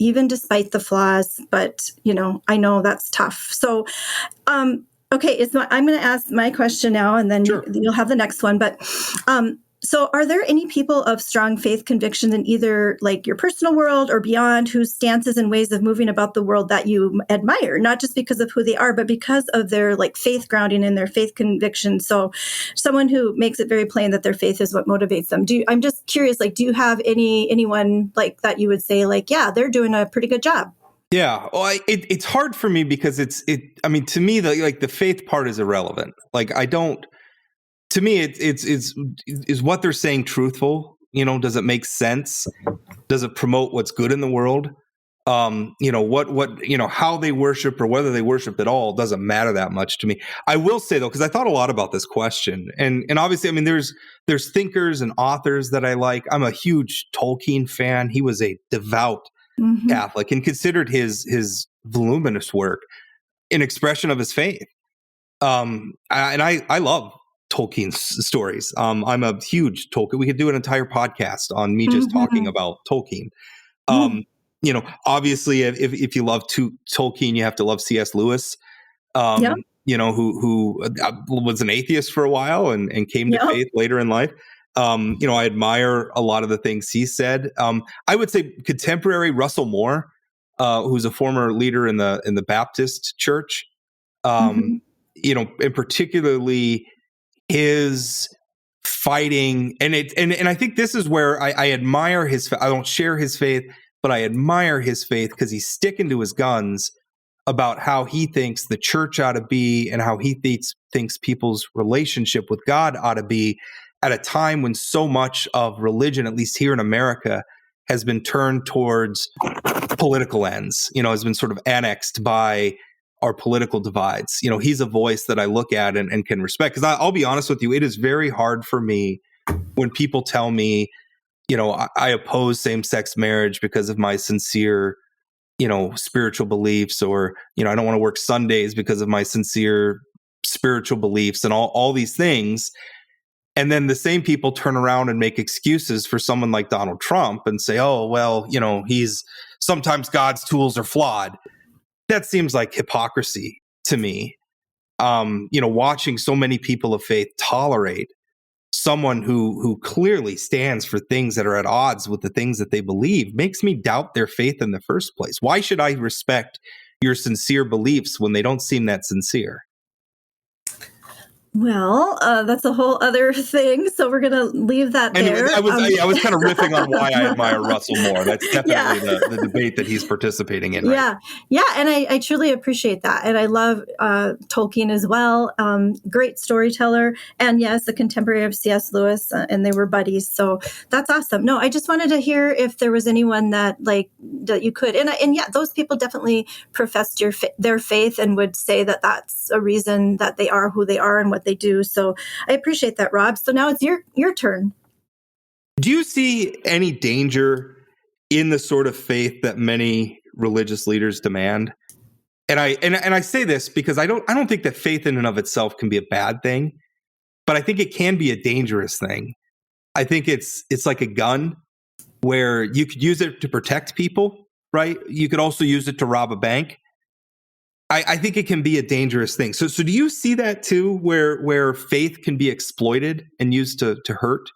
S2: even despite the flaws. But, I know that's tough. So, okay, I'm going to ask my question now, and then you'll have the next one. But so are there any people of strong faith convictions in either like your personal world or beyond, whose stances and ways of moving about the world that you admire, not just because of who they are, but because of their like faith grounding and their faith conviction? So someone who makes it very plain that their faith is what motivates them. I'm just curious, like, do you have anyone like that you would say, like, yeah, they're doing a pretty good job?
S1: Yeah. Well, it's hard for me because I mean, to me, the faith part is irrelevant. Like, to me, is what they're saying truthful? Does it make sense? Does it promote what's good in the world? How they worship or whether they worship at all doesn't matter that much to me. I will say though, because I thought a lot about this question, and obviously, I mean, there's thinkers and authors that I like. I'm a huge Tolkien fan. He was a devout Catholic and considered his voluminous work an expression of his faith. I love Tolkien's stories. I'm a huge Tolkien. We could do an entire podcast on me just talking about Tolkien. Obviously, if you love Tolkien, you have to love C.S. Lewis. Who was an atheist for a while and came to faith later in life. I admire a lot of the things he said. I would say contemporary Russell Moore. who's a former leader in the Baptist church. And particularly his fighting, and I think this is where I admire his. I don't share his faith, but I admire his faith because he's sticking to his guns about how he thinks the church ought to be and how he thinks people's relationship with God ought to be at a time when so much of religion, at least here in America, has been turned towards political ends, has been sort of annexed by our political divides. He's a voice that I look at and can respect. Because I'll be honest with you, it is very hard for me when people tell me, I oppose same-sex marriage because of my sincere spiritual beliefs, or, I don't want to work Sundays because of my sincere spiritual beliefs and all these things. And then the same people turn around and make excuses for someone like Donald Trump and say, oh, well, sometimes God's tools are flawed. That seems like hypocrisy to me. Watching so many people of faith tolerate someone who clearly stands for things that are at odds with the things that they believe makes me doubt their faith in the first place. Why should I respect your sincere beliefs when they don't seem that sincere?
S2: Well, that's a whole other thing. So we're going to leave that there.
S1: And I was kind of riffing on why I admire Russell more. That's definitely the debate that he's participating in. Right?
S2: Yeah. And I truly appreciate that. And I love Tolkien as well. Great storyteller. And yes, a contemporary of C.S. Lewis, and they were buddies. So that's awesome. No, I just wanted to hear if there was anyone that you could. And yeah, those people definitely professed their faith and would say that that's a reason that they are who they are and what they do. So I appreciate that, Rob. So now it's your turn.
S1: Do you see any danger in the sort of faith that many religious leaders demand? And I say this because I don't think that faith in and of itself can be a bad thing, but I think it can be a dangerous thing. I think it's like a gun where you could use it to protect people, right? You could also use it to rob a bank. I think it can be a dangerous thing. So do you see that too, where faith can be exploited and used to hurt?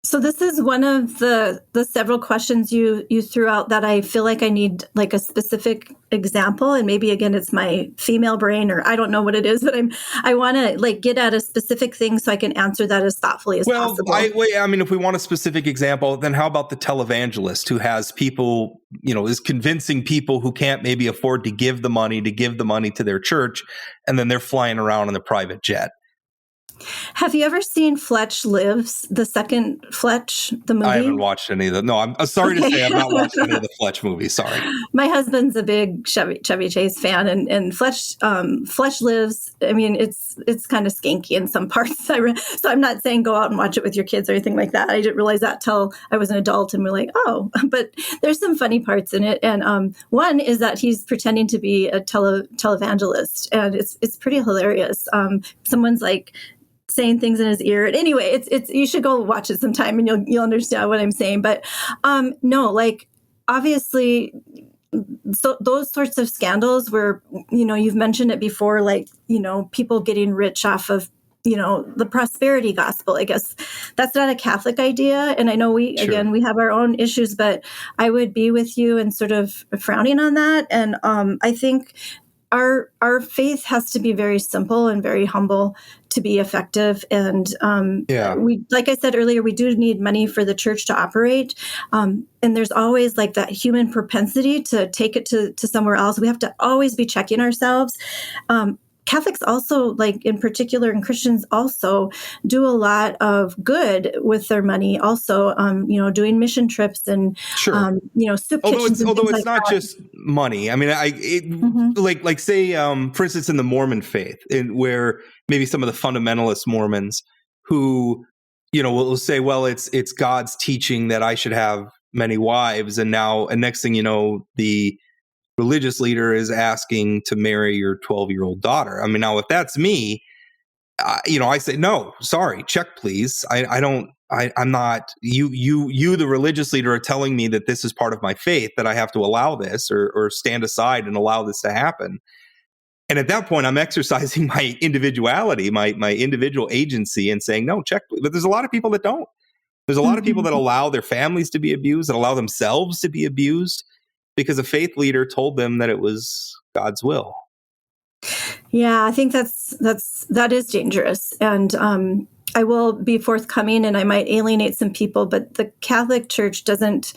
S2: So this is one of the several questions you threw out that I feel like I need like a specific example. And maybe again, it's my female brain, or I don't know what it is, but I want to get at a specific thing so I can answer that as thoughtfully as possible.
S1: If we want a specific example, then how about the televangelist who has people, is convincing people who can't maybe afford to give the money to their church, and then they're flying around in a private jet?
S2: Have you ever seen Fletch Lives, the second Fletch, the movie?
S1: I haven't watched any of them. No, I'm sorry to say I've not watched any of the Fletch movies. Sorry. My
S2: husband's a big Chevy Chase fan, and Fletch Lives, I mean, it's kind of skanky in some parts. So I'm not saying go out and watch it with your kids or anything like that. I didn't realize that till I was an adult, and we're like, oh, but there's some funny parts in it. And one is that he's pretending to be a televangelist, and it's pretty hilarious. Someone's saying things in his ear. And anyway, it's you should go watch it sometime and you'll understand what I'm saying. But obviously, so those sorts of scandals where, you've mentioned it before, people getting rich off of, the prosperity gospel. I guess that's not a Catholic idea. And I know we have our own issues, but I would be with you and sort of frowning on that. And I think our faith has to be very simple and very humble to be effective. And we, like I said earlier, we do need money for the church to operate. And there's always that human propensity to take it to somewhere else. We have to always be checking ourselves. Catholics also, in particular, and Christians also do a lot of good with their money. Also, doing mission trips and soup kitchens.
S1: Although it's not just money. I mean, say, for instance, in the Mormon faith, where maybe some of the fundamentalist Mormons who will say, well, it's God's teaching that I should have many wives, and next thing you know, the religious leader is asking to marry your 12-year-old daughter. I mean, now if that's me, I say, no, sorry, check, please. I'm not, you, the religious leader, are telling me that this is part of my faith, that I have to allow this or stand aside and allow this to happen. And at that point, I'm exercising my individuality, my individual agency, and saying, no, check. But there's a lot of people that don't. There's a lot of people that allow their families to be abused, that allow themselves to be abused. because a faith leader told them that it was God's will.
S2: Yeah, I think that is dangerous. And I will be forthcoming, and I might alienate some people, but the Catholic Church doesn't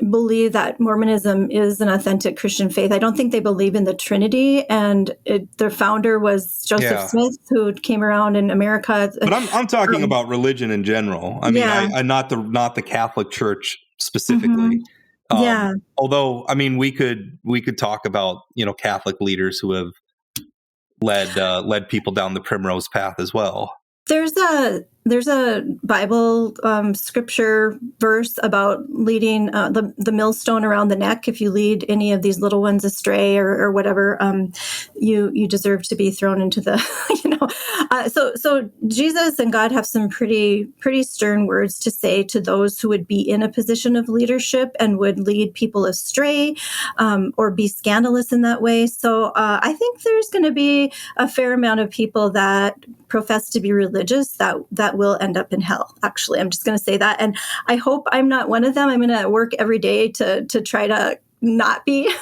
S2: believe that Mormonism is an authentic Christian faith. I don't think they believe in the Trinity, and their founder was Joseph Smith, who came around in America.
S1: But I'm talking about religion in general. I mean, I not the Catholic Church specifically.
S2: Mm-hmm.
S1: Although, I mean, we could talk about, Catholic leaders who have led people down the primrose path as well. There's a Bible scripture verse about leading the millstone around the neck. If you lead any of these little ones astray or whatever, you deserve to be thrown into the, So Jesus and God have some pretty stern words to say to those who would be in a position of leadership and would lead people astray or be scandalous in that way. So I think there's going to be a fair amount of people that profess to be religious that will end up in hell. Actually, I'm just going to say that. And I hope I'm not one of them. I'm going to work every day to try to not be.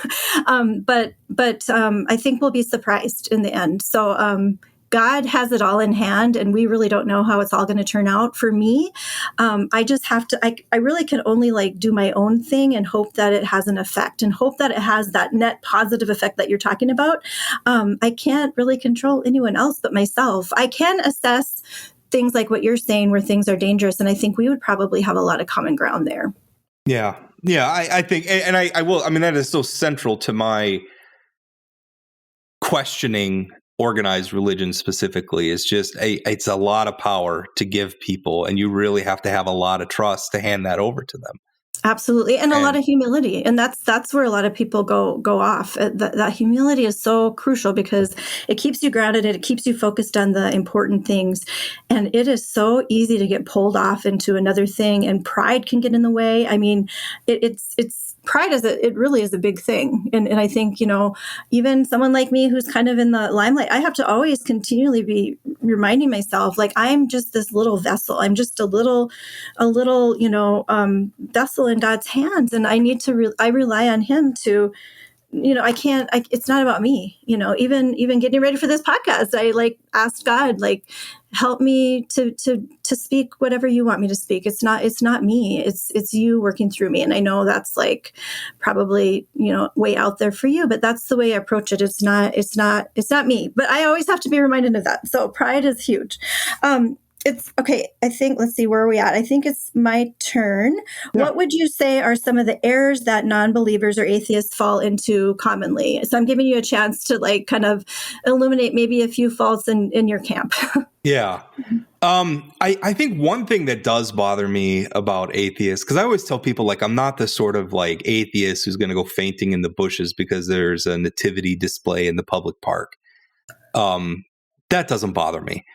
S1: But I think we'll be surprised in the end. So God has it all in hand, and we really don't know how it's all going to turn out. For me, I just have to, I really can only do my own thing and hope that it has an effect and hope that it has that net positive effect that you're talking about. I can't really control anyone else but myself. I can assess things like what you're saying where things are dangerous, and I think we would probably have a lot of common ground there. Yeah. I think, and I will, I mean, that is so central to my questioning organized religion specifically. Is just it's a lot of power to give people, and you really have to have a lot of trust to hand that over to them.
S2: Absolutely. And a lot of humility. And that's where a lot of people go off. That humility is so crucial because it keeps you grounded and it keeps you focused on the important things. And it is so easy to get pulled off into another thing, and pride can get in the way. I mean, it's pride it really is a big thing. And I think, even someone like me who's kind of in the limelight, I have to always continually be reminding myself, I'm just this little vessel. I'm just a little vessel in God's hands. And I need to, I rely on him to, it's not about me, even getting ready for this podcast. I asked God, help me to speak whatever you want me to speak. It's not me. It's you working through me. And I know that's probably, way out there for you, but that's the way I approach it. It's not me, but I always have to be reminded of that. So pride is huge. It's okay. I think, let's see, where are we at? I think it's my turn. Yeah. What would you say are some of the errors that non-believers or atheists fall into commonly? So I'm giving you a chance to kind of illuminate maybe a few faults in your camp.
S1: Yeah. I think one thing that does bother me about atheists, because I always tell people I'm not the sort of atheist who's going to go fainting in the bushes because there's a nativity display in the public park. That doesn't bother me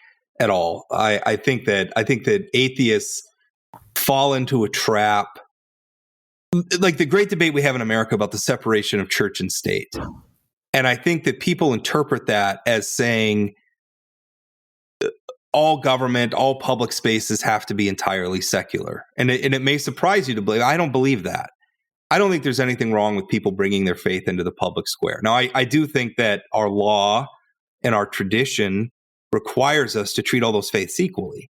S1: at all. I think that atheists fall into a trap, like the great debate we have in America about the separation of church and state. And I think that people interpret that as saying all government, all public spaces have to be entirely secular. And it may surprise you to believe. I don't believe that. I don't think there's anything wrong with people bringing their faith into the public square. Now, I do think that our law and our tradition requires us to treat all those faiths equally.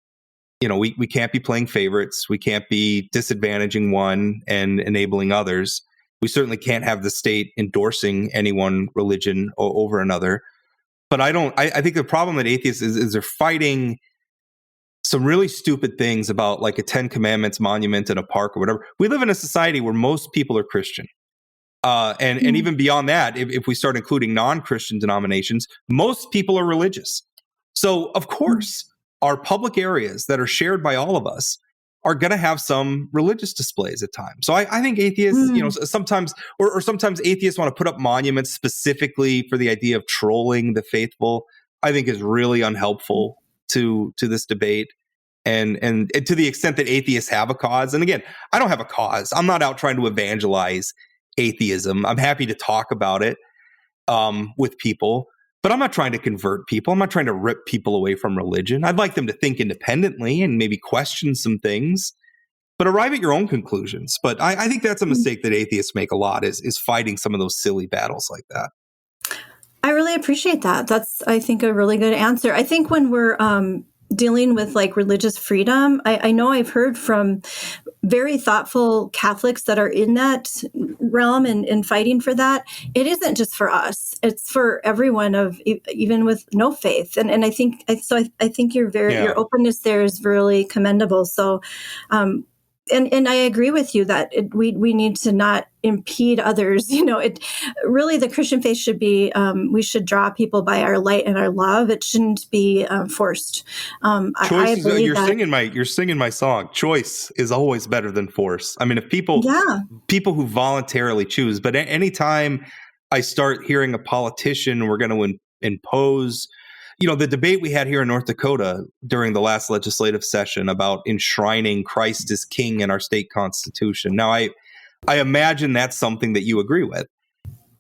S1: We can't be playing favorites. We can't be disadvantaging one and enabling others. We certainly can't have the state endorsing any one religion over another. But I think the problem that atheists is they're fighting some really stupid things about a 10 Commandments monument in a park or whatever. We live in a society where most people are Christian. And even beyond that, if we start including non-Christian denominations, most people are religious. So, of course, our public areas that are shared by all of us are going to have some religious displays at times. So I think atheists, sometimes, or sometimes atheists want to put up monuments specifically for the idea of trolling the faithful, I think is really unhelpful to this debate. And to the extent that atheists have a cause, and again, I don't have a cause. I'm not out trying to evangelize atheism. I'm happy to talk about it with people. But I'm not trying to convert people. I'm not trying to rip people away from religion. I'd like them to think independently and maybe question some things. but arrive at your own conclusions. But I think that's a mistake that atheists make a lot, is fighting some of those silly battles like that.
S2: I really appreciate that. That's, I think, a really good answer. I think when we're dealing with like religious freedom, I know I've heard from very thoughtful Catholics that are in that realm and fighting for that. It isn't just for us; it's for everyone, of even with no faith. And I think I think your openness there is really commendable. So. And I agree with you that we need to not impede others. Really the Christian faith should be, we should draw people by our light and our love. It shouldn't be forced.
S1: Choice you're singing my song. Choice is always better than force. I mean, if people who voluntarily choose, but anytime I start hearing a politician, we're going to impose. The debate we had here in North Dakota during the last legislative session about enshrining Christ as king in our state constitution. Now, I imagine that's something that you agree with.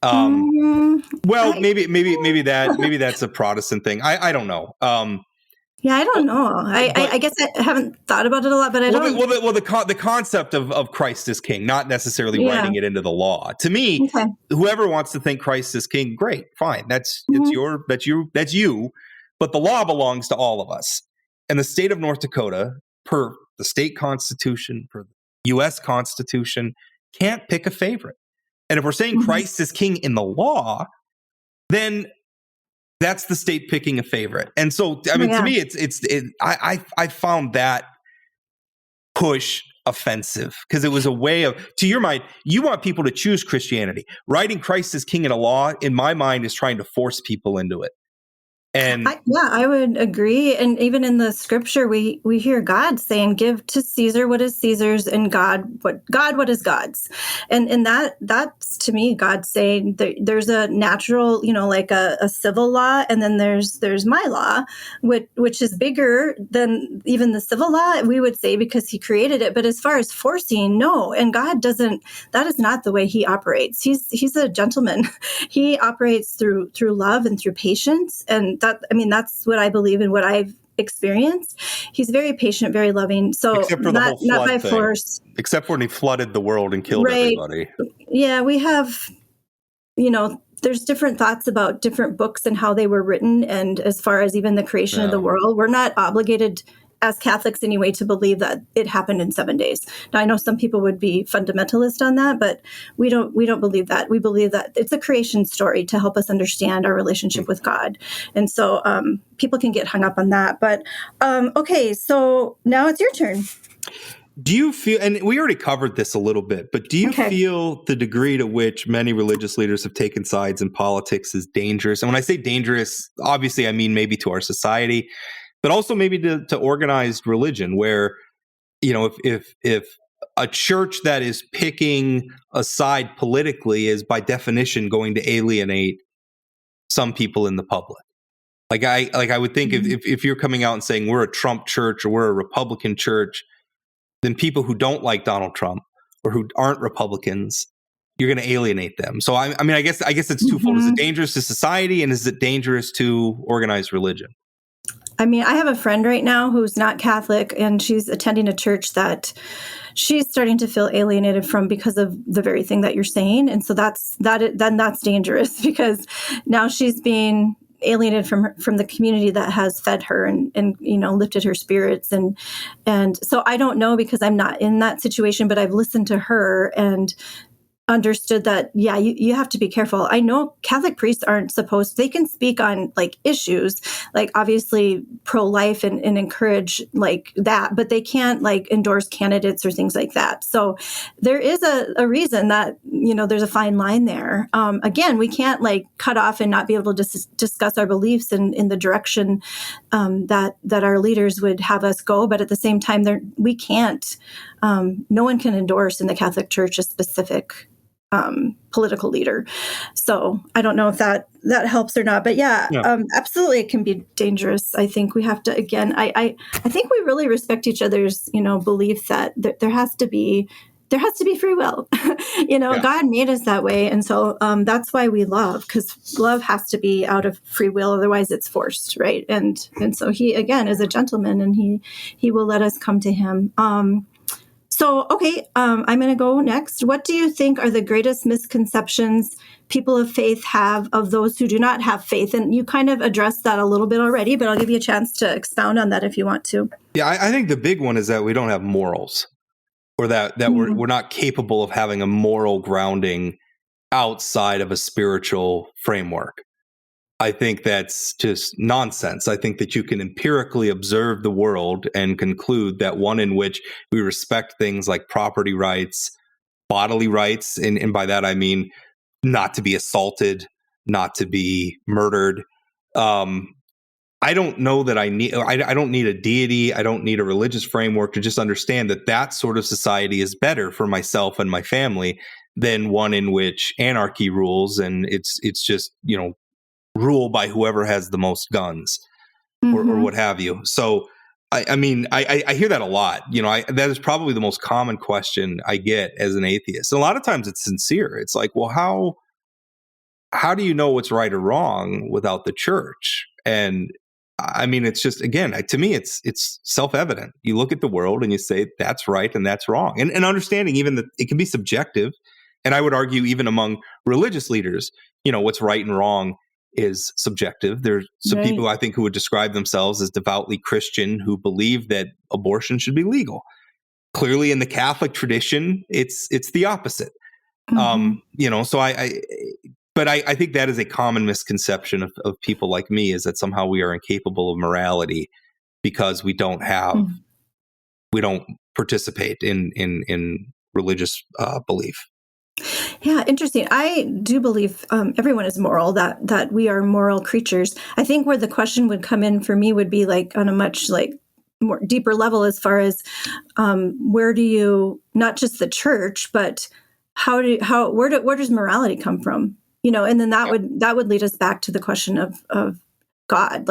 S1: Maybe that's a Protestant thing. I don't know.
S2: I don't know. I guess I haven't thought about it a lot, but I don't.
S1: The concept of Christ as king, not necessarily writing it into the law. To me, whoever wants to think Christ is king, great, fine. That's you. But the law belongs to all of us. And the state of North Dakota, per the state constitution, per the U.S. Constitution, can't pick a favorite. And if we're saying Christ is king in the law, then that's the state picking a favorite. And so, I mean, to me, I found that push offensive, because it was a way of, to your mind, you want people to choose Christianity. Writing Christ as king in a law, in my mind, is trying to force people into it. And
S2: I would agree. And even in the scripture, we hear God saying, "Give to Caesar what is Caesar's, and God what is God's." And that's to me God saying there's a natural, like a civil law, and then there's my law, which is bigger than even the civil law, we would say, because He created it. But as far as forcing, no. And God doesn't. That is not the way He operates. He's a gentleman. He operates through love and through patience, and that's what I believe and what I've experienced. He's very patient, very loving. So
S1: except for not by thing.
S2: Force.
S1: Except when He flooded the world and killed everybody.
S2: Yeah, we have, there's different thoughts about different books and how they were written. And as far as even the creation of the world, we're not obligated as Catholics anyway to believe that it happened in 7 days. Now, I know some people would be fundamentalist on that, but we don't believe that. We believe that it's a creation story to help us understand our relationship with God. And so people can get hung up on that. But okay, so now it's your turn.
S1: Do you feel, and we already covered this a little bit, but do you feel the degree to which many religious leaders have taken sides in politics is dangerous? And when I say dangerous, obviously I mean maybe to our society, but also maybe to organized religion, where, if a church that is picking a side politically is by definition going to alienate some people in the public. I would think if you're coming out and saying we're a Trump church or we're a Republican church, then people who don't like Donald Trump or who aren't Republicans, you're going to alienate them. So I guess it's twofold. Is it dangerous to society, and is it dangerous to organized religion?
S2: I have a friend right now who's not Catholic, and she's attending a church that she's starting to feel alienated from because of the very thing that you're saying. And so that's dangerous, because now she's being alienated from the community that has fed her and lifted her spirits. And so I don't know, because I'm not in that situation, but I've listened to her and understood that, you have to be careful. I know Catholic priests aren't supposed, they can speak on issues, obviously pro-life and encourage that, but they can't endorse candidates or things like that. So there is a reason that, there's a fine line there. Again, we can't cut off and not be able to discuss our beliefs in the direction that our leaders would have us go. But at the same time, we can't, no one can endorse in the Catholic Church a specific political leader. So I don't know if that helps or not, but absolutely it can be dangerous. I think we have to, again, I think we really respect each other's, belief that there has to be free will. God made us that way. And so that's why we love, because love has to be out of free will. Otherwise it's forced. Right. And so He, again, is a gentleman, and he will let us come to Him. So, okay, I'm going to go next. What do you think are the greatest misconceptions people of faith have of those who do not have faith? And you kind of addressed that a little bit already, but I'll give you a chance to expound on that if you want to.
S1: Yeah, I think the big one is that we don't have morals, or that we're not capable of having a moral grounding outside of a spiritual framework. I think that's just nonsense. I think that you can empirically observe the world and conclude that one in which we respect things like property rights, bodily rights, and by that I mean not to be assaulted, not to be murdered. I don't know that I don't need a deity. I don't need a religious framework to just understand that that sort of society is better for myself and my family than one in which anarchy rules, and it's just, rule by whoever has the most guns, or what have you. So, I mean, I hear that a lot. That is probably the most common question I get as an atheist. And a lot of times it's sincere. It's like, well, how do you know what's right or wrong without the church? And I mean, it's just, again, to me, it's self-evident. You look at the world and you say that's right and that's wrong. And understanding even that it can be subjective. And I would argue even among religious leaders, what's right and wrong is subjective. There's some people, I think, who would describe themselves as devoutly Christian who believe that abortion should be legal. Clearly in the Catholic tradition, it's the opposite. So I think that is a common misconception of people like me, is that somehow we are incapable of morality because we don't participate in religious belief.
S2: Yeah, interesting. I do believe everyone is moral, that we are moral creatures. I think where the question would come in for me would be like on a much more deeper level, as far as where do you, not just the church, but where does morality come from? And then that would lead us back to the question of God.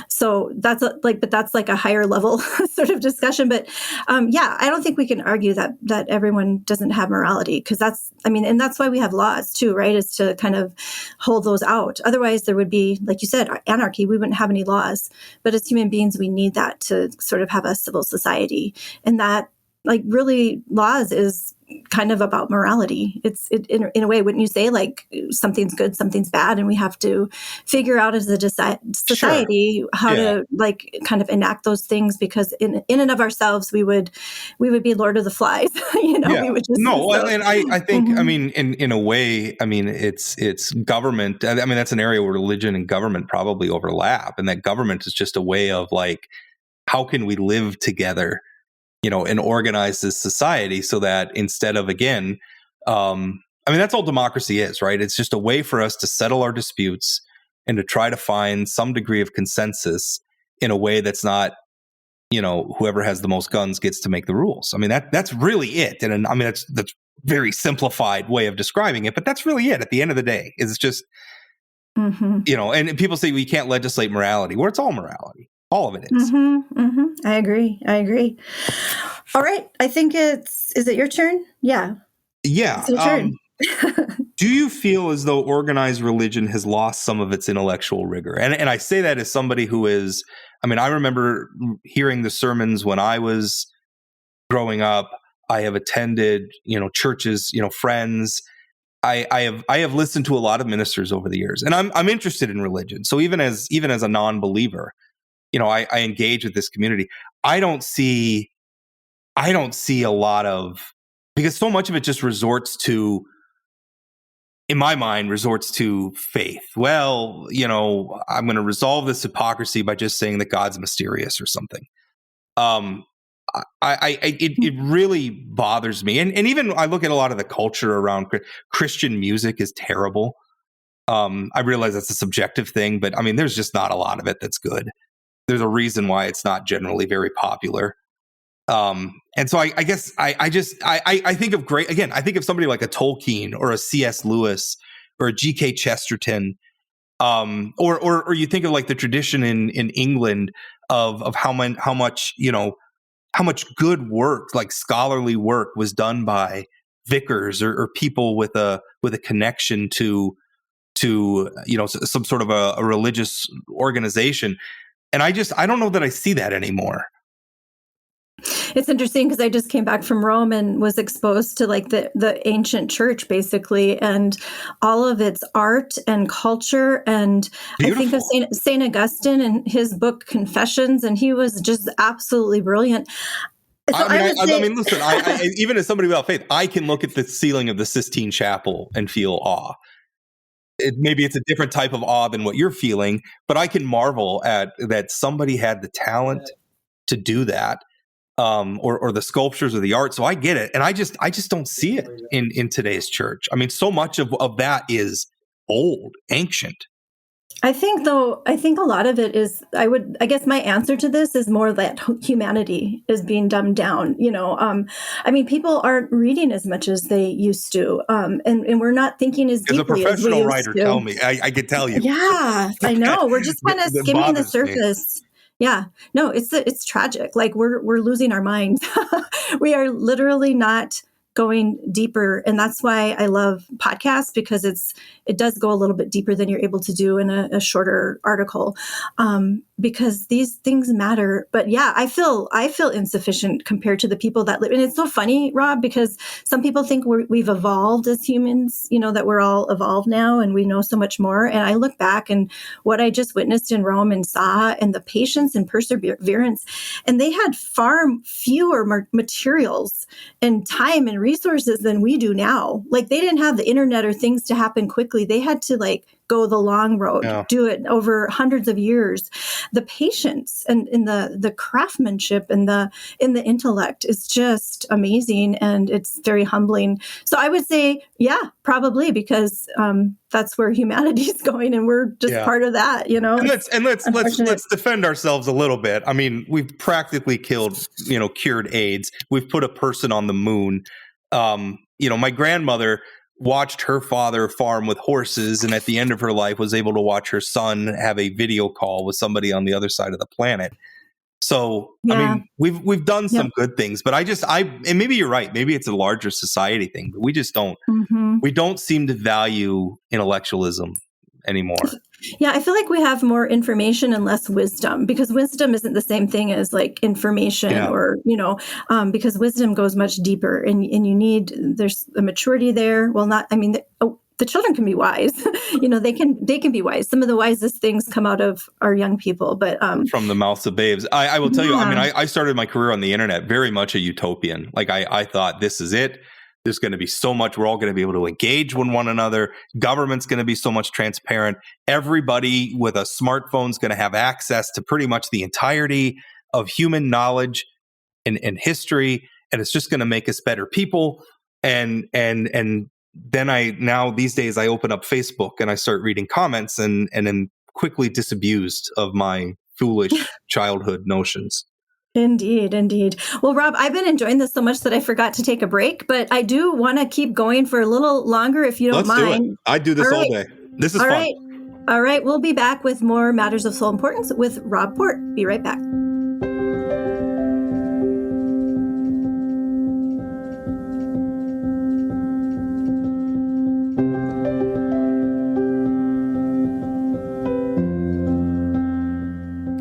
S2: So that's but that's like a higher level sort of discussion. But I don't think we can argue that everyone doesn't have morality, because and that's why we have laws too, right? Is to kind of hold those out. Otherwise there would be, like you said, anarchy. We wouldn't have any laws. But as human beings, we need that to sort of have a civil society. And that, really, laws is kind of about morality. It's in a way, wouldn't you say, something's good, something's bad, and we have to figure out as a society how to kind of enact those things, because in and of ourselves we would be Lord of the Flies. We would just
S1: and I think I mean in a way, I mean it's government. I mean that's an area where religion and government probably overlap, and that government is just a way of how can we live together, and organize this society so that instead of, again, that's all democracy is, right? It's just a way for us to settle our disputes and to try to find some degree of consensus in a way that's not, whoever has the most guns gets to make the rules. I mean, that's really it. And I mean, that's very simplified way of describing it, but that's really it at the end of the day. It's just, and people say we can't legislate morality. Well, it's all morality. All of it is.
S2: I agree. All right. I think is it your turn? Yeah.
S1: Yeah.
S2: It's your turn.
S1: Do you feel as though organized religion has lost some of its intellectual rigor? And I say that as somebody who is, I remember hearing the sermons when I was growing up. I have attended, churches, friends. I have listened to a lot of ministers over the years, and I'm interested in religion. So even as a non-believer, I engage with this community. I don't see a lot of, because so much of it just resorts to faith. Well, I'm going to resolve this hypocrisy by just saying that God's mysterious or something. It really bothers me. And even I look at a lot of the culture around Christian music is terrible. I realize that's a subjective thing, but there's just not a lot of it that's good. There's a reason why it's not generally very popular. And so I guess I think of I think of somebody like a Tolkien or a C.S. Lewis or a G.K. Chesterton, or you think of the tradition in England of how much good work, scholarly work, was done by vicars or people with a connection to some sort of a religious organization. And I don't know that I see that anymore.
S2: It's interesting because I just came back from Rome and was exposed to like the ancient church basically, and all of its art and culture. And
S1: Beautiful.
S2: I think of Saint Augustine and his book Confessions, and he was just absolutely brilliant. So
S1: I mean, listen, I even as somebody without faith, I can look at the ceiling of the Sistine Chapel and feel awe. Maybe it's a different type of awe than what you're feeling, but I can marvel at that somebody had the talent to do that, or the sculptures or the art. So I get it, and I just don't see it in today's church. I mean, so much of that is old, ancient.
S2: I think a lot of it is, I guess my answer to this is more that humanity is being dumbed down. I mean, people aren't reading as much as they used to. And we're not thinking as deeply
S1: as a professional writer,
S2: to.
S1: tell me, I can tell you.
S2: Yeah, I know. We're just kind of skimming the surface.
S1: Me.
S2: Yeah, no, it's tragic. Like we're losing our minds. We are literally not going deeper. And that's why I love podcasts, because it does go a little bit deeper than you're able to do in a shorter article, because these things matter. But yeah, I feel insufficient compared to the people that live. And it's so funny, Rob, because some people think we've evolved as humans, that we're all evolved now and we know so much more. And I look back and what I just witnessed in Rome and saw, and the patience and perseverance, and they had far fewer materials and time and resources than we do now. Like they didn't have the internet or things to happen quickly. They had to go the long road, do it over hundreds of years. The patience and in the craftsmanship and in the intellect is just amazing, and it's very humbling. So I would say, yeah, probably, because that's where humanity is going, and we're just part of that,
S1: And let's defend ourselves a little bit. I mean, we've practically cured AIDS. We've put a person on the moon. My grandmother watched her father farm with horses, and at the end of her life was able to watch her son have a video call with somebody on the other side of the planet. So, I mean, we've done some good things, but and maybe you're right. Maybe it's a larger society thing, but we just don't, we don't seem to value intellectualism anymore.
S2: Yeah, I feel like we have more information and less wisdom, because wisdom isn't the same thing as like information or, because wisdom goes much deeper, and there's a maturity there. Well, the children can be wise, they can be wise. Some of the wisest things come out of our young people, but
S1: from the mouths of babes. I will tell you, I mean, I started my career on the internet very much a utopian. Like I thought, this is it. There's going to be so much. We're all going to be able to engage with one another. Government's going to be so much transparent. Everybody with a smartphone is going to have access to pretty much the entirety of human knowledge and history. And it's just going to make us better people. And then these days I open up Facebook and I start reading comments and then quickly disabused of my foolish childhood notions.
S2: Indeed. Well, Rob, I've been enjoying this so much that I forgot to take a break, but I do want to keep going for a little longer if you don't mind.
S1: Let's do it. I do this all day. This is fun.
S2: All right. We'll be back with more Matters of Soul Importance with Rob Port. Be right back.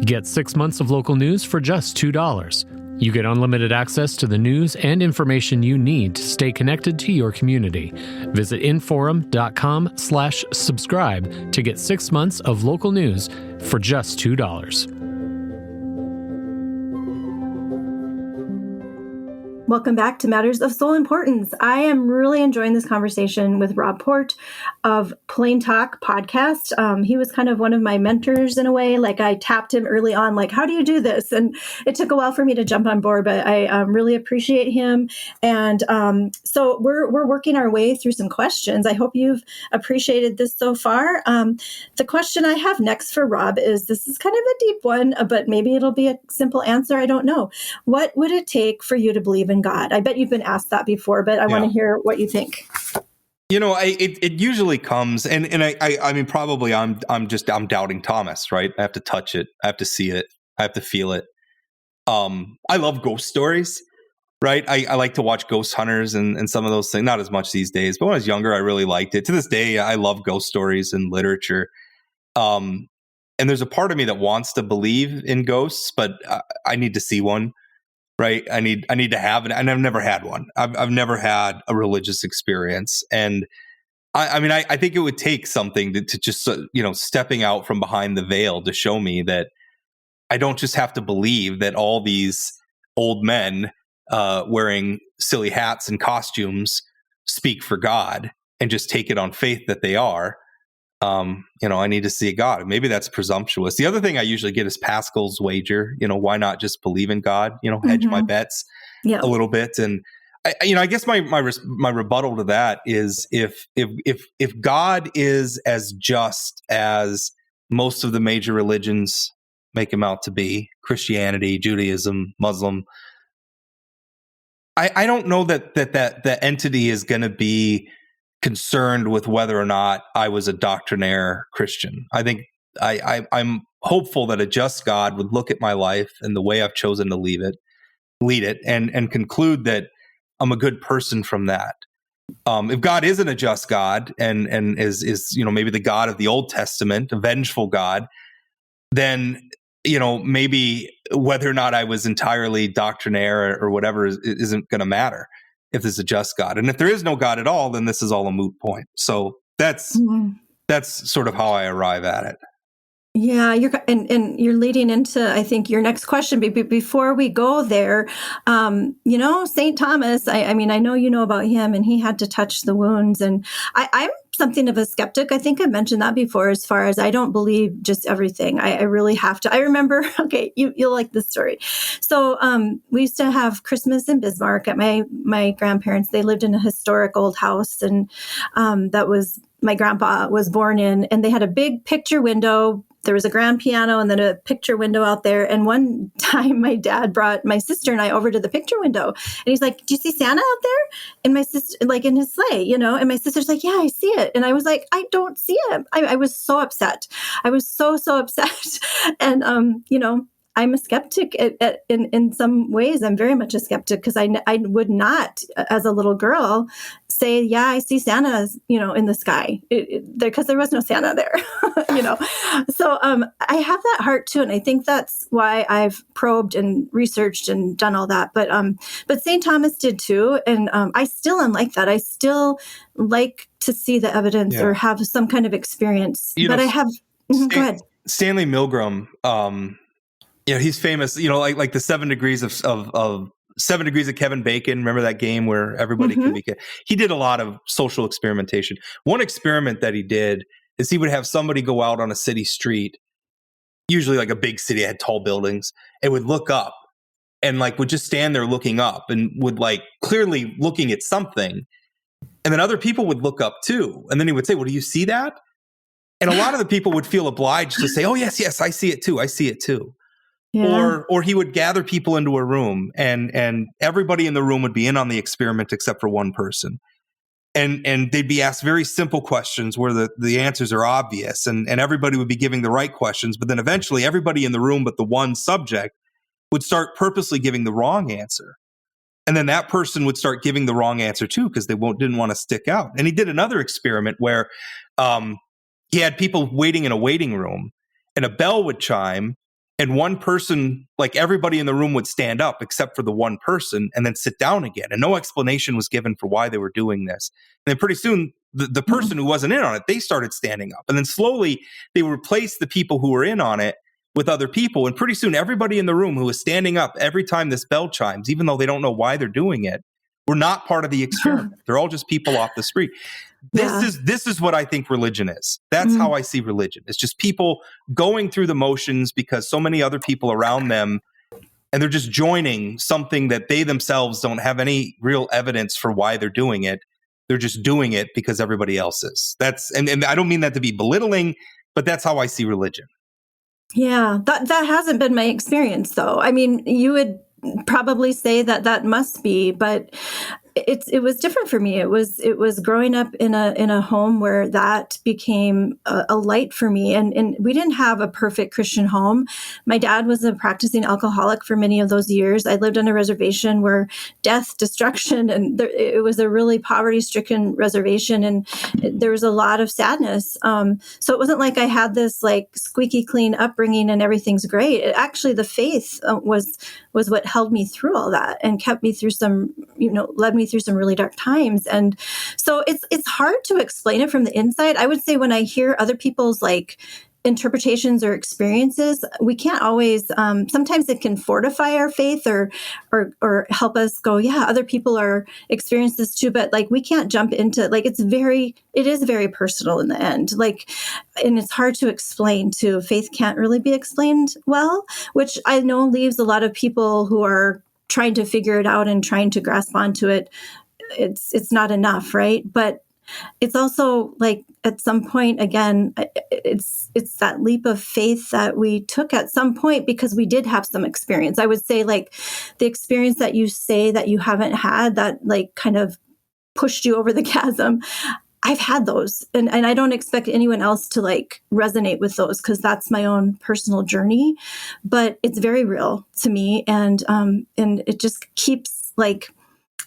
S4: Get 6 months of local news for just $2. You get unlimited access to the news and information you need to stay connected to your community. Visit inforum.com/subscribe to get 6 months of local news for just $2.
S2: Welcome back to Matters of Soul Importance. I am really enjoying this conversation with Rob Port of Plain Talk podcast. He was kind of one of my mentors in a way. Like I tapped him early on, like, how do you do this? And it took a while for me to jump on board, but I really appreciate him. And so we're working our way through some questions. I hope you've appreciated this so far. The question I have next for Rob is, this is kind of a deep one, but maybe it'll be a simple answer. I don't know. What would it take for you to believe in God? I bet you've been asked that before, but I want to hear what you think.
S1: It usually comes, and I mean, probably I'm doubting Thomas, right? I have to touch it, I have to see it, I have to feel it. I love ghost stories, right? I like to watch Ghost Hunters and some of those things. Not as much these days, but when I was younger, I really liked it. To this day, I love ghost stories and literature. And there's a part of me that wants to believe in ghosts, but I need to see one. right? I need to have it. And I've never had one. I've never had a religious experience. And I think it would take something to just, stepping out from behind the veil to show me that I don't just have to believe that all these old men wearing silly hats and costumes speak for God and just take it on faith that they are. I need to see God. Maybe that's presumptuous. The other thing I usually get is Pascal's wager. Why not just believe in God? Hedge my bets a little bit. And I guess my rebuttal to that is if God is as just as most of the major religions make him out to be, Christianity, Judaism, Muslim, I don't know that entity is going to be concerned with whether or not I was a doctrinaire Christian. I think I'm hopeful that a just God would look at my life and the way I've chosen to lead it, and conclude that I'm a good person from that. If God isn't a just God and is maybe the God of the Old Testament, a vengeful God, then maybe whether or not I was entirely doctrinaire or whatever isn't going to matter if there's a just God. And if there is no God at all, then this is all a moot point. So that's sort of how I arrive at it.
S2: Yeah, you're leading into, I think, your next question. Before we go there, St. Thomas, I know you know about him, and he had to touch the wounds. And I'm something of a skeptic. I think I mentioned that before, as far as I don't believe just everything. I really have to. I remember, okay, you'll like this story. So we used to have Christmas in Bismarck at my grandparents. They lived in a historic old house, and that was my grandpa was born in, and they had a big picture window. There was a grand piano and then a picture window out there. And one time my dad brought my sister and I over to the picture window, and he's like, "Do you see Santa out there?" And my sister, like, in his sleigh, and my sister's like, "Yeah, I see it." And I was like, "I don't see him." I was so upset. I was so upset. And, I'm a skeptic in some ways. I'm very much a skeptic, because I would not, as a little girl, say, "Yeah, I see Santa, in the sky," because there was no Santa there, So I have that heart too, and I think that's why I've probed and researched and done all that. But St. Thomas did too, and I still am like that. I still like to see the evidence or have some kind of experience. But I have. Go ahead.
S1: Stanley Milgram. He's famous. Like the 7 degrees of 7 degrees of Kevin Bacon. Remember that game where everybody can be? He did a lot of social experimentation. One experiment that he did is he would have somebody go out on a city street, usually like a big city that had tall buildings, and would look up and would just stand there looking up and would clearly looking at something. And then other people would look up too. And then he would say, "Well, do you see that?" And a lot of the people would feel obliged to say, "Oh, yes, I see it too. I see it too." Yeah. Or he would gather people into a room, and everybody in the room would be in on the experiment except for one person. And they'd be asked very simple questions where the answers are obvious, and everybody would be giving the right questions. But then eventually everybody in the room but the one subject would start purposely giving the wrong answer. And then that person would start giving the wrong answer too, because they didn't want to stick out. And he did another experiment where he had people waiting in a waiting room, and a bell would chime, and one person, everybody in the room, would stand up except for the one person and then sit down again. And no explanation was given for why they were doing this. And then pretty soon, the person who wasn't in on it, they started standing up. And then slowly they replaced the people who were in on it with other people. And pretty soon, everybody in the room who was standing up every time this bell chimes, even though they don't know why they're doing it, were not part of the experiment. They're all just people off the street. This is what I think religion is. That's how I see religion. It's just people going through the motions because so many other people around them, and they're just joining something that they themselves don't have any real evidence for why they're doing it. They're just doing it because everybody else is. And I don't mean that to be belittling, but that's how I see religion.
S2: Yeah, that hasn't been my experience, though. I mean, you would probably say that must be, but it was different for me. It was growing up in a home where that became a light for me. And we didn't have a perfect Christian home. My dad was a practicing alcoholic for many of those years. I lived on a reservation where death, destruction, and it was a really poverty-stricken reservation, and there was a lot of sadness. So it wasn't like I had this like squeaky clean upbringing and everything's great. Actually, the faith was what held me through all that and kept me through led me through some really dark times. And so it's hard to explain it from the inside. I would say when I hear other people's like interpretations or experiences, we can't always, sometimes it can fortify our faith or help us go, yeah, other people are experiencing this too. But like, we can't jump into like, it is very personal in the end. Like, and it's hard to explain too. Faith can't really be explained well, which I know leaves a lot of people who are trying to figure it out and trying to grasp onto it. It's not enough, right? But it's also like at some point, again, it's that leap of faith that we took at some point because we did have some experience. I would say like the experience that you say that you haven't had that like kind of pushed you over the chasm. I've had those, and I don't expect anyone else to like resonate with those because that's my own personal journey, but it's very real to me. And it just keeps like,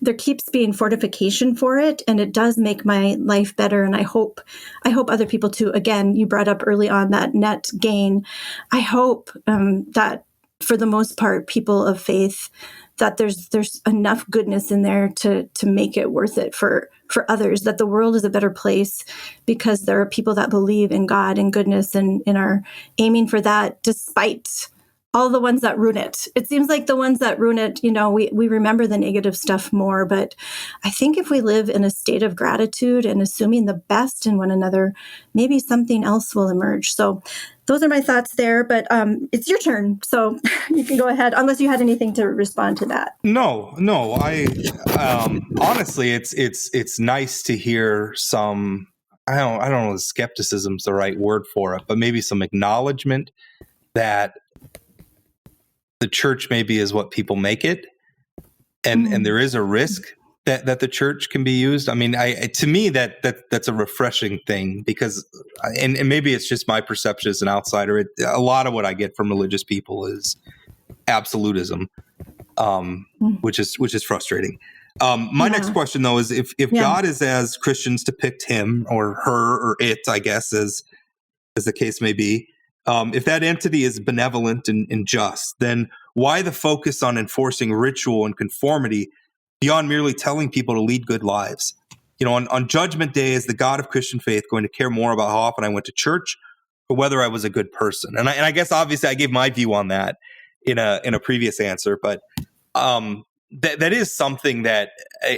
S2: there keeps being fortification for it, and it does make my life better. And I hope other people too. Again, you brought up early on that net gain. I hope that for the most part, people of faith, that there's enough goodness in there to make it worth it for others, that the world is a better place because there are people that believe in God and goodness and are aiming for that despite all the ones that ruin it. It seems like the ones that ruin it, we remember the negative stuff more. But I think if we live in a state of gratitude and assuming the best in one another, maybe something else will emerge. So those are my thoughts there. But it's your turn. So you can go ahead, unless you had anything to respond to that.
S1: No. I honestly, it's nice to hear some. I don't know if skepticism's the right word for it, but maybe some acknowledgement that the church maybe is what people make it, and there is a risk that the church can be used. I mean, to me that's a refreshing thing because, and maybe it's just my perception as an outsider. A lot of what I get from religious people is absolutism, which is frustrating. My next question though is if God is as Christians depict him or her or it, I guess as the case may be. If that entity is benevolent and just, then why the focus on enforcing ritual and conformity beyond merely telling people to lead good lives? On Judgment Day, is the God of Christian faith going to care more about how often I went to church or whether I was a good person? And I guess obviously I gave my view on that in a previous answer, but that is something that,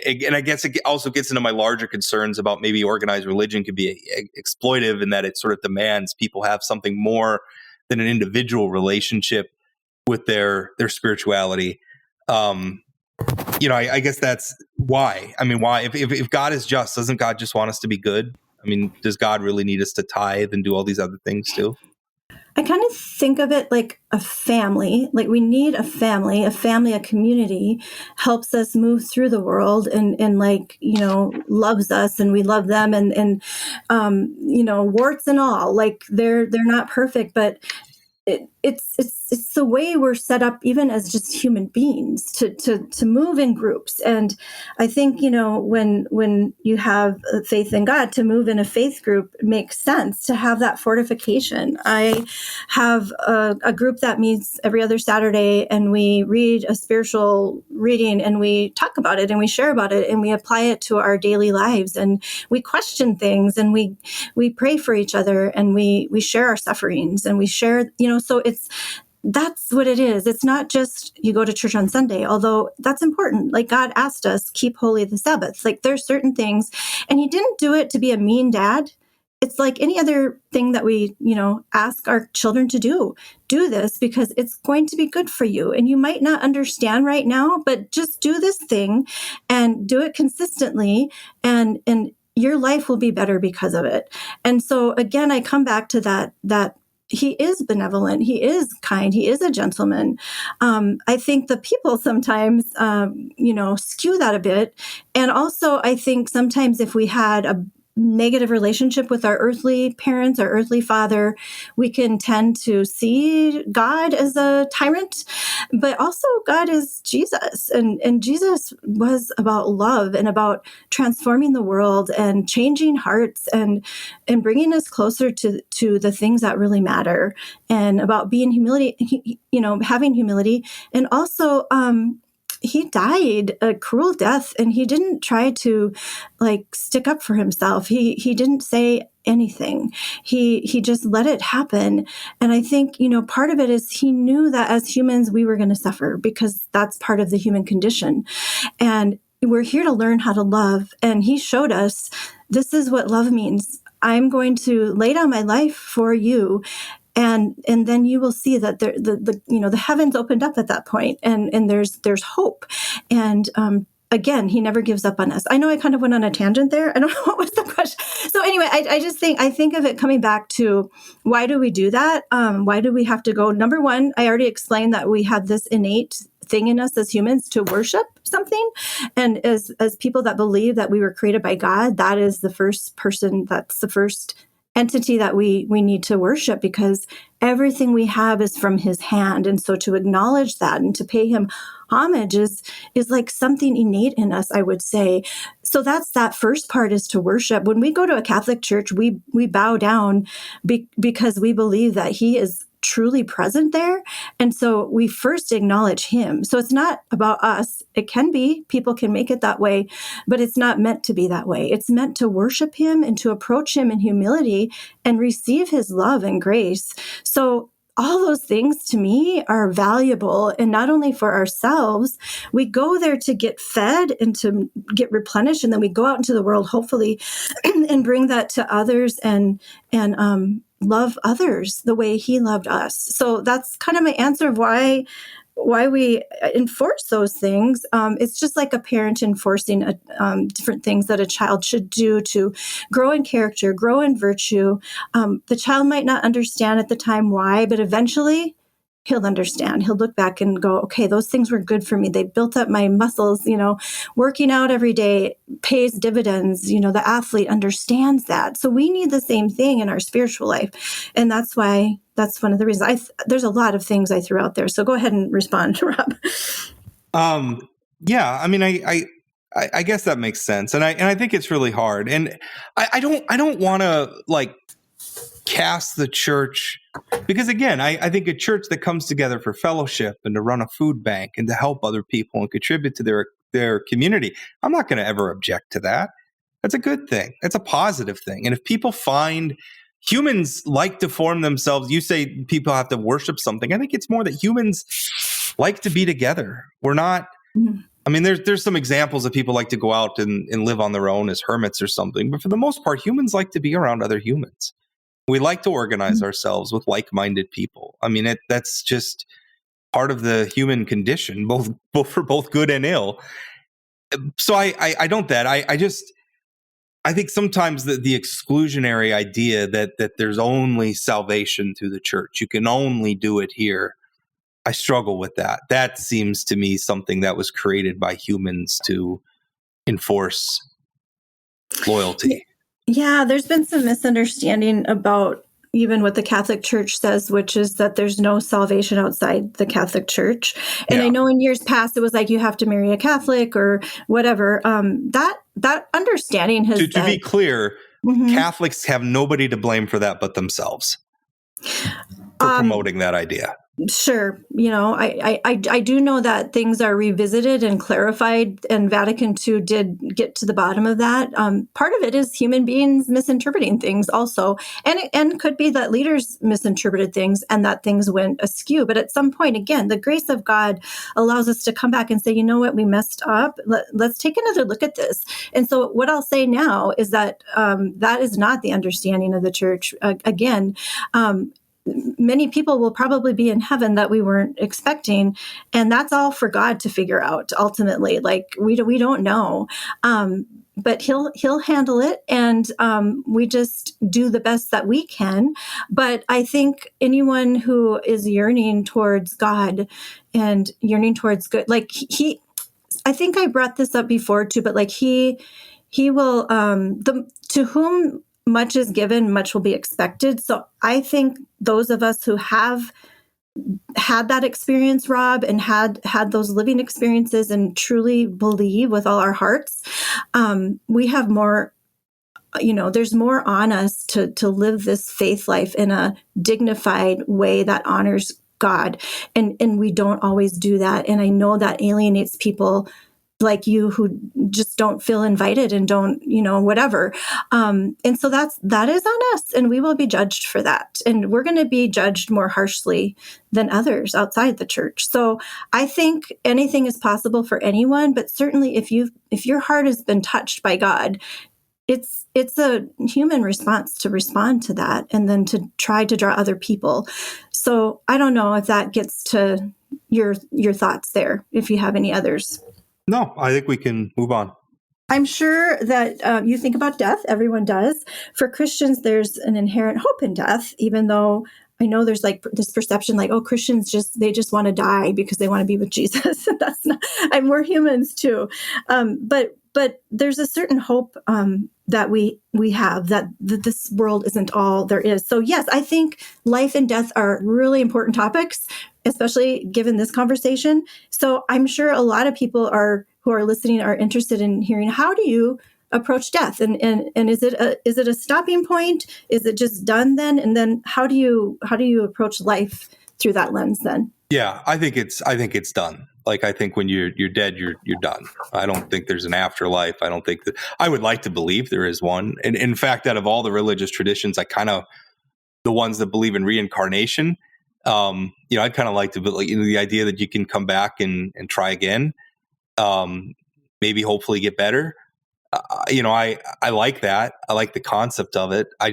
S1: and I guess it also gets into my larger concerns about maybe organized religion could be exploitive in that it sort of demands people have something more than an individual relationship with their spirituality. I guess that's why. I mean, why? If God is just, doesn't God just want us to be good? I mean, does God really need us to tithe and do all these other things too?
S2: I kind of think of it like a family. Like we need a family, a community helps us move through the world and like, loves us and we love them and warts and all. Like they're not perfect, but it's the way we're set up even as just human beings to move in groups. And I think, when you have faith in God, to move in a faith group makes sense to have that fortification. I have a group that meets every other Saturday and we read a spiritual reading and we talk about it and we share about it and we apply it to our daily lives and we question things and we pray for each other and we share our sufferings and we share, so that's what it is. It's not just you go to church on Sunday, although that's important. Like God asked us, keep holy the Sabbath. Like there's certain things, and he didn't do it to be a mean dad. It's like any other thing that we, ask our children to do. Do this because it's going to be good for you. And you might not understand right now, but just do this thing and do it consistently and your life will be better because of it. And so again, I come back to that he is benevolent. He is kind. He is a gentleman. I think the people sometimes, skew that a bit. And also, I think sometimes if we had a negative relationship with our earthly parents, our earthly father, we can tend to see God as a tyrant, but also God is Jesus. And Jesus was about love and about transforming the world and changing hearts and bringing us closer to the things that really matter, and about being having humility. And also, he died a cruel death, and he didn't try to stick up for himself. He didn't say anything. He just let it happen. And I think, part of it is he knew that as humans, we were going to suffer, because that's part of the human condition. And we're here to learn how to love. And he showed us, this is what love means. I'm going to lay down my life for you. And then you will see that the heavens opened up at that point, and there's hope. And again, he never gives up on us. I know I kind of went on a tangent there. I don't know what was the question. So anyway, I think of it coming back to, why do we do that? Why do we have to go? Number one, I already explained that we have this innate thing in us as humans to worship something. And as people that believe that we were created by God, that is the first person, that's the first entity that we need to worship, because everything we have is from his hand. And so to acknowledge that and to pay him homage is like something innate in us, I would say. So that's that first part, is to worship. When we go to a Catholic church, we bow down because we believe that he is truly present there. And so we first acknowledge him. So it's not about us. It can be, people can make it that way, but it's not meant to be that way. It's meant to worship him and to approach him in humility and receive his love and grace. So all those things to me are valuable, and not only for ourselves. We go there to get fed and to get replenished, and then we go out into the world, hopefully, and bring that to others and love others the way he loved us. So that's kind of my answer of why we enforce those things. It's just like a parent enforcing different things that a child should do to grow in character, grow in virtue. The child might not understand at the time why, but eventually he'll understand. He'll look back and go, okay, those things were good for me. They built up my muscles. Working out every day pays dividends. The athlete understands that. So we need the same thing in our spiritual life. And that's why, that's one of the reasons. There's a lot of things I threw out there. So go ahead and respond, Rob.
S1: Yeah, I mean, I guess that makes sense. And I think it's really hard. And I don't want to cast the church, because again, I think a church that comes together for fellowship and to run a food bank and to help other people and contribute to their community, I'm not going to ever object to that. That's a good thing. That's a positive thing. And if people find, humans like to form themselves, you say people have to worship something. I think it's more that humans like to be together. We're not, I mean, there's some examples of people like to go out and live on their own as hermits or something. But for the most part, humans like to be around other humans. We like to organize ourselves with like-minded people. I mean, that's just part of the human condition, both for both good and ill. So I don't that. I think sometimes the exclusionary idea that there's only salvation through the church, you can only do it here, I struggle with that. That seems to me something that was created by humans to enforce loyalty.
S2: Yeah, there's been some misunderstanding about even what the Catholic Church says, which is that there's no salvation outside the Catholic Church. And yeah. I know in years past, it was like you have to marry a Catholic or whatever. That understanding has... To
S1: be clear, Catholics have nobody to blame for that but themselves for promoting that idea.
S2: Sure. I do know that things are revisited and clarified, and Vatican II did get to the bottom of that. Part of it is human beings misinterpreting things also. And could be that leaders misinterpreted things and that things went askew. But at some point, again, the grace of God allows us to come back and say, you know what, we messed up. Let's take another look at this. And so what I'll say now is that that is not the understanding of the church. Many people will probably be in heaven that we weren't expecting. And that's all for God to figure out ultimately. Like we don't know. but he'll handle it, and we just do the best that we can. But I think anyone who is yearning towards God and yearning towards good, like I think I brought this up before too, but like he will, to whom much is given, much will be expected. So I think those of us who have had that experience, Rob, and had those living experiences and truly believe with all our hearts, we have more, there's more on us to live this faith life in a dignified way that honors God. And we don't always do that. And I know that alienates people like you who just don't feel invited and don't, whatever. And so that is on us, and we will be judged for that. And we're going to be judged more harshly than others outside the church. So I think anything is possible for anyone, but certainly if your heart has been touched by God, it's a human response to respond to that and then to try to draw other people. So I don't know if that gets to your thoughts there, if you have any others.
S1: No, I think we can move on.
S2: I'm sure that you think about death. Everyone does. For Christians, there's an inherent hope in death, even though I know there's like this perception like, oh, Christians they just want to die because they want to be with Jesus. That's not, and we're humans too. But there's a certain hope that we have that this world isn't all there is. So yes, I think life and death are really important topics, especially given this conversation. So I'm sure a lot of people who are listening are interested in hearing, how do you approach death? And is it a stopping point? Is it just done then? And then how do you approach life through that lens then?
S1: Yeah, I think it's done. Like, I think when you're dead, you're done. I don't think there's an afterlife. I don't think that. I would like to believe there is one. And in fact, out of all the religious traditions, the ones that believe in reincarnation, I'd kind of like to believe, the idea that you can come back and try again, maybe hopefully get better. I like that. I like the concept of it. I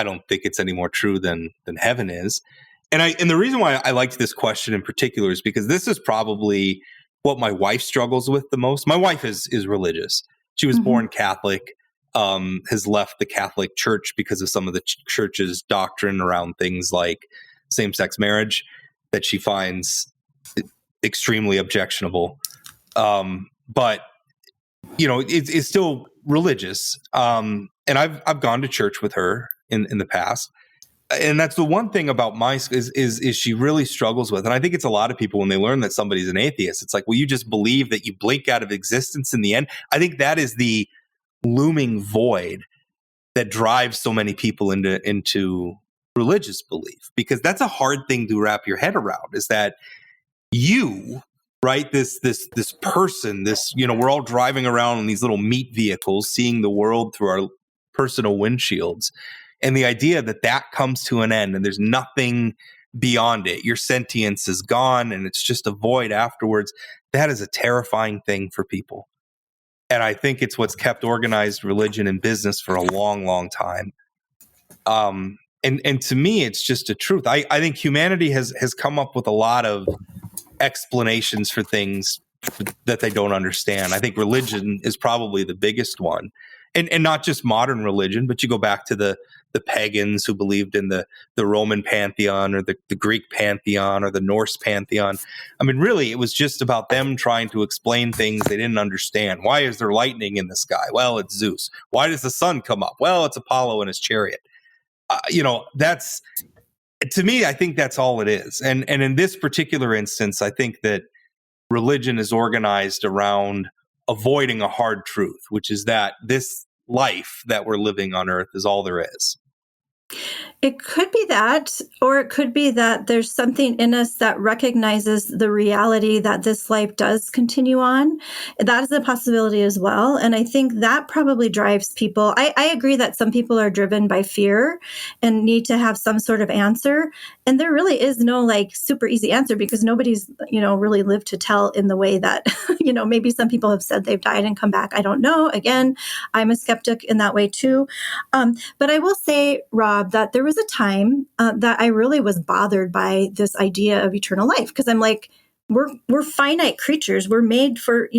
S1: don't think it's any more true than heaven is. And the reason why I liked this question in particular is because this is probably what my wife struggles with the most. My wife is religious. She was born Catholic, has left the Catholic Church because of some of the church's doctrine around things like same-sex marriage that she finds extremely objectionable. But it's still religious. And I've gone to church with her in the past. And that's the one thing about is she really struggles with. And I think it's a lot of people when they learn that somebody's an atheist, it's like, well, you just believe that you blink out of existence in the end. I think that is the looming void that drives so many people into religious belief, because that's a hard thing to wrap your head around, is that you, right, this person, we're all driving around in these little meat vehicles, seeing the world through our personal windshields. And the idea that comes to an end and there's nothing beyond it, your sentience is gone and it's just a void afterwards, that is a terrifying thing for people. And I think it's what's kept organized religion in business for a long, long time. And to me, it's just a truth. I think humanity has come up with a lot of explanations for things that they don't understand. I think religion is probably the biggest one. And not just modern religion, but you go back to the pagans who believed in the Roman pantheon or the Greek pantheon or the Norse pantheon. I mean, really, it was just about them trying to explain things they didn't understand. Why is there lightning in the sky? Well, it's Zeus. Why does the sun come up? Well, it's Apollo and his chariot. That's, to me, I think that's all it is. And in this particular instance, I think that religion is organized around avoiding a hard truth, which is that this life that we're living on earth is all there is.
S2: It could be that, or it could be that there's something in us that recognizes the reality that this life does continue on. That is a possibility as well. And I think that probably drives people. I agree that some people are driven by fear and need to have some sort of answer. And there really is no super easy answer, because nobody's, really lived to tell in the way that, maybe some people have said they've died and come back. I don't know. Again, I'm a skeptic in that way too. But I will say, Rob, that there was a time that I really was bothered by this idea of eternal life, because I'm like, we're finite creatures. We're made for,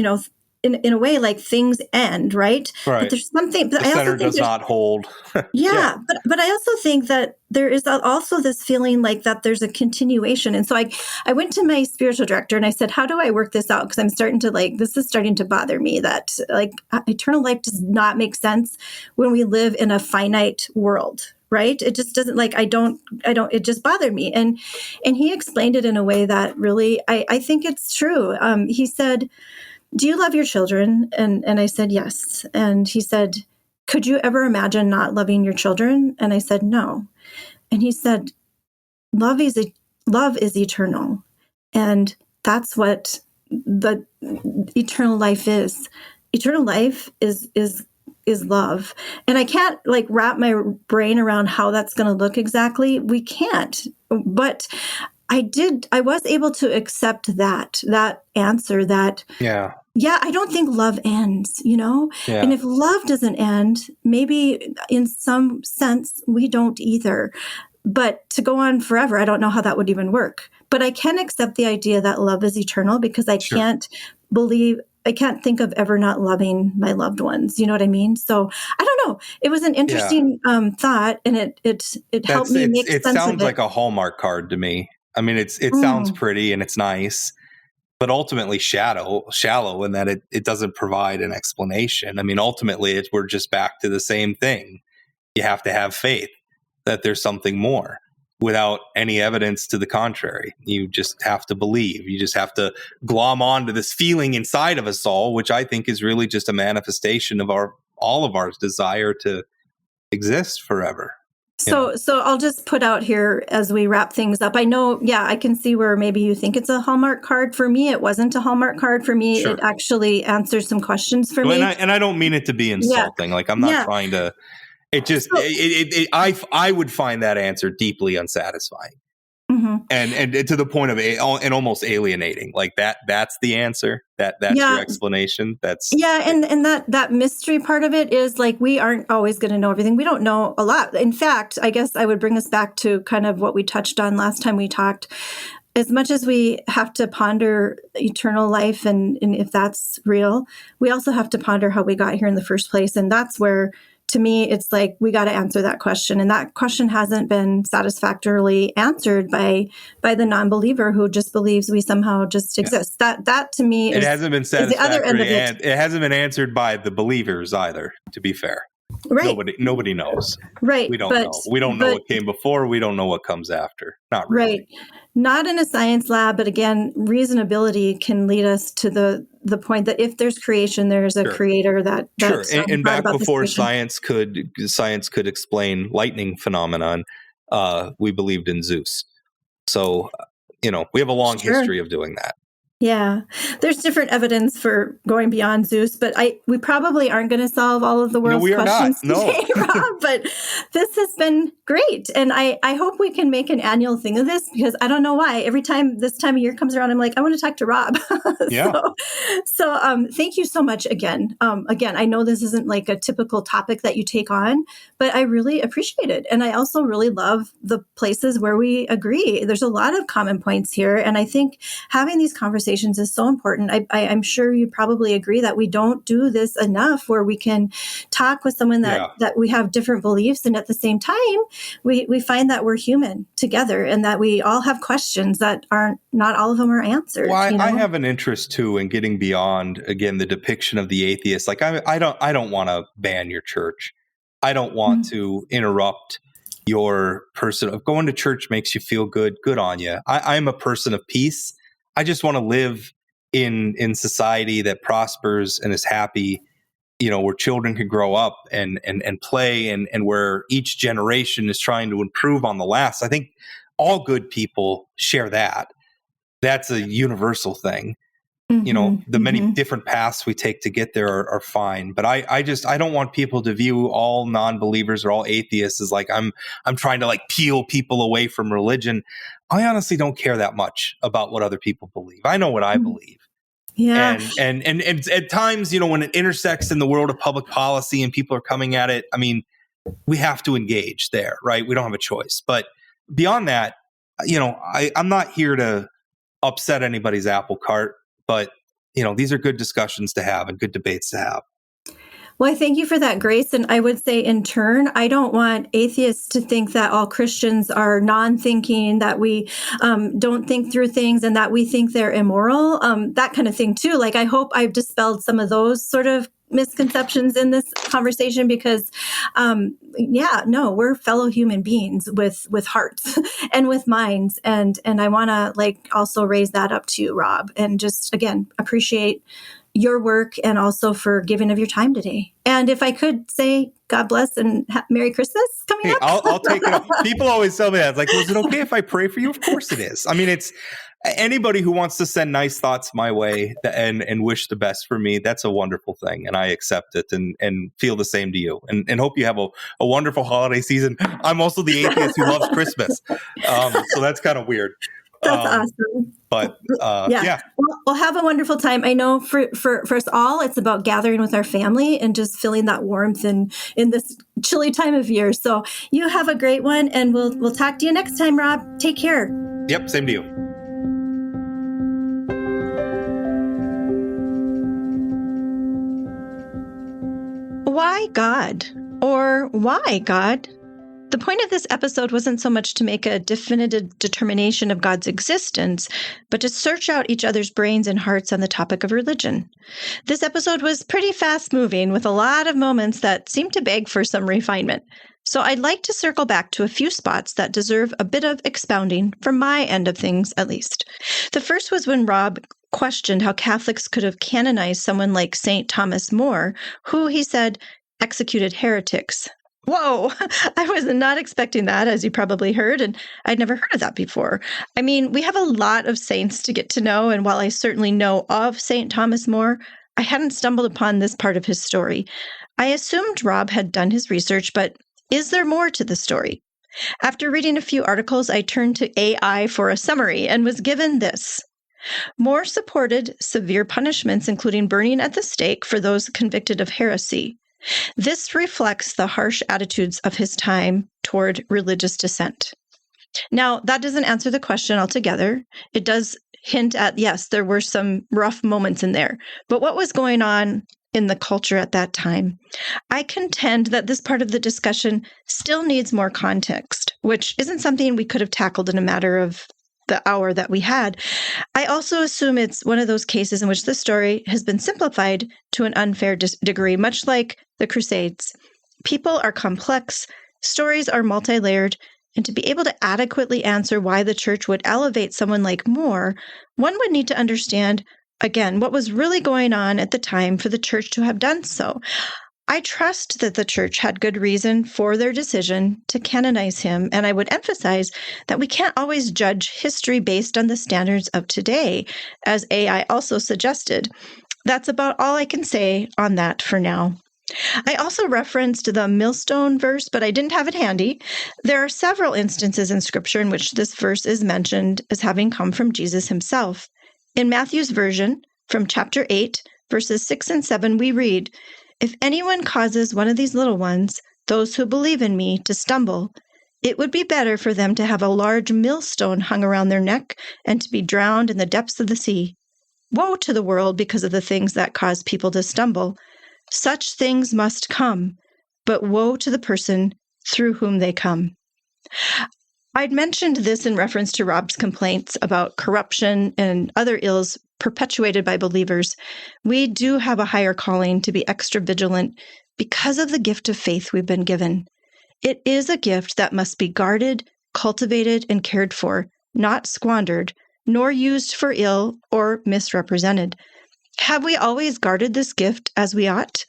S2: in a way, like things end, right?
S1: Right.
S2: But there's something. But
S1: The
S2: I also
S1: center
S2: think
S1: does not hold.
S2: yeah, but I also think that there is also this feeling like that there's a continuation. And so I went to my spiritual director and I said, how do I work this out? Because I'm starting to this is starting to bother me that eternal life does not make sense when we live in a finite world. Right. It just doesn't it just bothered me. And he explained it in a way that really, I think it's true. He said, do you love your children? And I said, yes. And he said, could you ever imagine not loving your children? And I said, no. And he said, love is eternal. And that's what the eternal life is. Eternal life is love. And I can't wrap my brain around how that's going to look exactly. We can't. But I was able to accept that answer that, I don't think love ends, Yeah. And if love doesn't end, maybe in some sense we don't either. But to go on forever, I don't know how that would even work. But I can accept the idea that love is eternal because I can't think of ever not loving my loved ones. You know what I mean? So I don't know. It was an interesting thought, and it helped me make sense of it.
S1: It sounds like a Hallmark card to me. I mean, it sounds pretty and it's nice, but ultimately shallow in that it doesn't provide an explanation. I mean, ultimately, we're just back to the same thing. You have to have faith that there's something more without any evidence to the contrary. You just have to believe. You just have to glom onto this feeling inside of us all, which I think is really just a manifestation of all of our desire to exist forever.
S2: So I'll just put out here as we wrap things up. I know, I can see where maybe you think it's a Hallmark card. For me, it wasn't a Hallmark card. For me, It actually answers some questions for me.
S1: And I don't mean it to be insulting. I'm not trying to. It just, I would find that answer deeply unsatisfying. Mm-hmm. And to the point of and almost alienating. That's the answer. That's your explanation.
S2: And that mystery part of it is we aren't always going to know everything. We don't know a lot. In fact, I guess I would bring us back to kind of what we touched on last time we talked. As much as we have to ponder eternal life and if that's real, we also have to ponder how we got here in the first place. And that's where, to me, it's we got to answer that question. And that question hasn't been satisfactorily answered by the non-believer who just believes we somehow just exist. That to me
S1: it hasn't been satisfactory,
S2: the other end of it.
S1: And it hasn't been answered by the believers either, to be fair.
S2: Right.
S1: Nobody knows.
S2: Right.
S1: We don't know. We don't know what came before. We don't know what comes after. Not really.
S2: Right. Not in a science lab, but again, reasonability can lead us to the point that if there's creation, there's a creator that
S1: sure. And back before science could explain lightning phenomenon, we believed in Zeus. So, we have a long history of doing that.
S2: Yeah, there's different evidence for going beyond Zeus, but we probably aren't going to solve all of the world's questions today, Rob, but this has been great. And I hope we can make an annual thing of this because I don't know why. Every time this time of year comes around, I'm I want to talk to Rob.
S1: Yeah.
S2: So thank you so much again. Again, I know this isn't a typical topic that you take on, but I really appreciate it. And I also really love the places where we agree. There's a lot of common points here. And I think having these conversations is so important. I'm sure you probably agree that we don't do this enough where we can talk with someone that we have different beliefs. And at the same time, we find that we're human together and that we all have questions that not all of them are answered.
S1: Well, I have an interest too in getting beyond, again, the depiction of the atheist. I don't want to ban your church. I don't want to interrupt your person. If going to church makes you feel good, good on you. I'm a person of peace. I just want to live in society that prospers and is happy, where children can grow up and play and where each generation is trying to improve on the last. I think all good people share that. That's a universal thing. The many different paths we take to get there are fine. But I don't want people to view all non-believers or all atheists as I'm trying to peel people away from religion. I honestly don't care that much about what other people believe. I know what I believe.
S2: Yeah.
S1: And at times, when it intersects in the world of public policy and people are coming at it, I mean, we have to engage there, right? We don't have a choice. But beyond that, I'm not here to upset anybody's apple cart, but these are good discussions to have and good debates to have.
S2: Well, I thank you for that, Grace. And I would say in turn, I don't want atheists to think that all Christians are non-thinking, that we don't think through things and that we think they're immoral, that kind of thing too. Like, I hope I've dispelled some of those sort of misconceptions in this conversation because, we're fellow human beings with hearts and with minds. And I want to also raise that up to you, Rob, and just, again, appreciate your work and also for giving of your time today. And if I could say God bless and Merry Christmas coming up.
S1: I'll take it. People always tell me that. It's like, well, is it okay if I pray for you? Of course it is. I mean, it's anybody who wants to send nice thoughts my way and wish the best for me. That's a wonderful thing. And I accept it and feel the same to you and hope you have a wonderful holiday season. I'm also the atheist who loves Christmas. So that's kind of weird.
S2: That's awesome.
S1: But yeah.
S2: Well, have a wonderful time. I know for us all, it's about gathering with our family and just feeling that warmth in this chilly time of year. So you have a great one, and we'll talk to you next time, Rob. Take care.
S1: Yep, same to you.
S3: Why God? Or why God? The point of this episode wasn't so much to make a definitive determination of God's existence, but to search out each other's brains and hearts on the topic of religion. This episode was pretty fast-moving, with a lot of moments that seemed to beg for some refinement. So I'd like to circle back to a few spots that deserve a bit of expounding, from my end of things at least. The first was when Rob questioned how Catholics could have canonized someone like St. Thomas More, who, he said, executed heretics. Whoa, I was not expecting that, as you probably heard, and I'd never heard of that before. I mean, we have a lot of saints to get to know, and while I certainly know of St. Thomas More, I hadn't stumbled upon this part of his story. I assumed Rob had done his research, but is there more to the story? After reading a few articles, I turned to AI for a summary and was given this. More supported severe punishments, including burning at the stake for those convicted of heresy. This reflects the harsh attitudes of his time toward religious dissent. Now, that doesn't answer the question altogether. It does hint at, yes, there were some rough moments in there. But what was going on in the culture at that time? I contend that this part of the discussion still needs more context, which isn't something we could have tackled in a matter of the hour that we had. I also assume it's one of those cases in which the story has been simplified to an unfair degree, much like the Crusades. People are complex, stories are multi-layered, and to be able to adequately answer why the church would elevate someone like More, one would need to understand, again, what was really going on at the time for the church to have done so. I trust that the church had good reason for their decision to canonize him, and I would emphasize that we can't always judge history based on the standards of today, as AI also suggested. That's about all I can say on that for now. I also referenced the millstone verse, but I didn't have it handy. There are several instances in Scripture in which this verse is mentioned as having come from Jesus himself. In Matthew's version, from chapter 8, verses 6 and 7, we read, "If anyone causes one of these little ones, those who believe in me, to stumble, it would be better for them to have a large millstone hung around their neck and to be drowned in the depths of the sea. Woe to the world because of the things that cause people to stumble. Such things must come, but woe to the person through whom they come." I'd mentioned this in reference to Rob's complaints about corruption and other ills perpetuated by believers. We do have a higher calling to be extra vigilant because of the gift of faith we've been given. It is a gift that must be guarded, cultivated, and cared for, not squandered, nor used for ill or misrepresented. Have we always guarded this gift as we ought?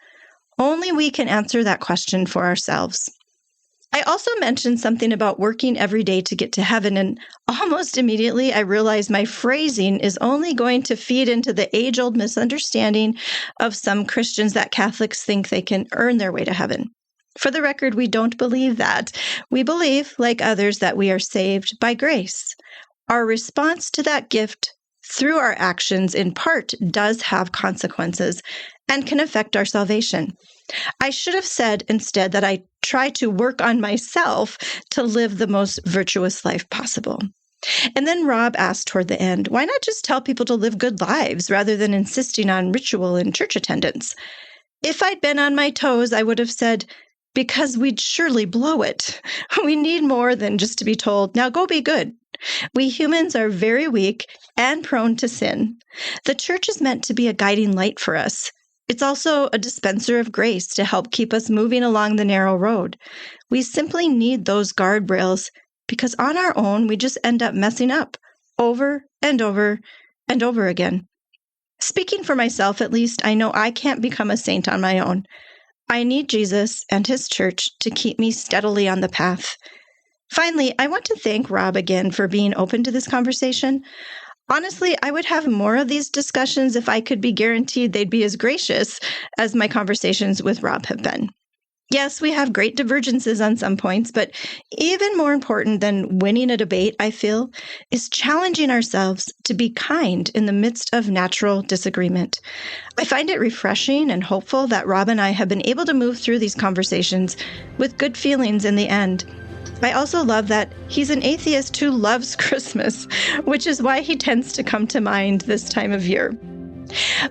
S3: Only we can answer that question for ourselves. I also mentioned something about working every day to get to heaven, and almost immediately I realized my phrasing is only going to feed into the age-old misunderstanding of some Christians that Catholics think they can earn their way to heaven. For the record, we don't believe that. We believe, like others, that we are saved by grace. Our response to that gift through our actions, in part, does have consequences and can affect our salvation. I should have said instead that I try to work on myself to live the most virtuous life possible. And then Rob asked toward the end, why not just tell people to live good lives rather than insisting on ritual and church attendance? If I'd been on my toes, I would have said, because we'd surely blow it. We need more than just to be told, now go be good. We humans are very weak and prone to sin. The church is meant to be a guiding light for us. It's also a dispenser of grace to help keep us moving along the narrow road. We simply need those guardrails because on our own, we just end up messing up over and over and over again. Speaking for myself, at least, I know I can't become a saint on my own. I need Jesus and his church to keep me steadily on the path. Finally, I want to thank Rob again for being open to this conversation. Honestly, I would have more of these discussions if I could be guaranteed they'd be as gracious as my conversations with Rob have been. Yes, we have great divergences on some points, but even more important than winning a debate, I feel, is challenging ourselves to be kind in the midst of natural disagreement. I find it refreshing and hopeful that Rob and I have been able to move through these conversations with good feelings in the end. I also love that he's an atheist who loves Christmas, which is why he tends to come to mind this time of year.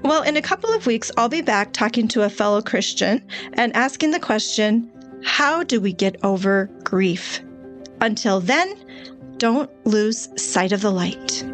S3: Well, in a couple of weeks, I'll be back talking to a fellow Christian and asking the question, how do we get over grief? Until then, don't lose sight of the light.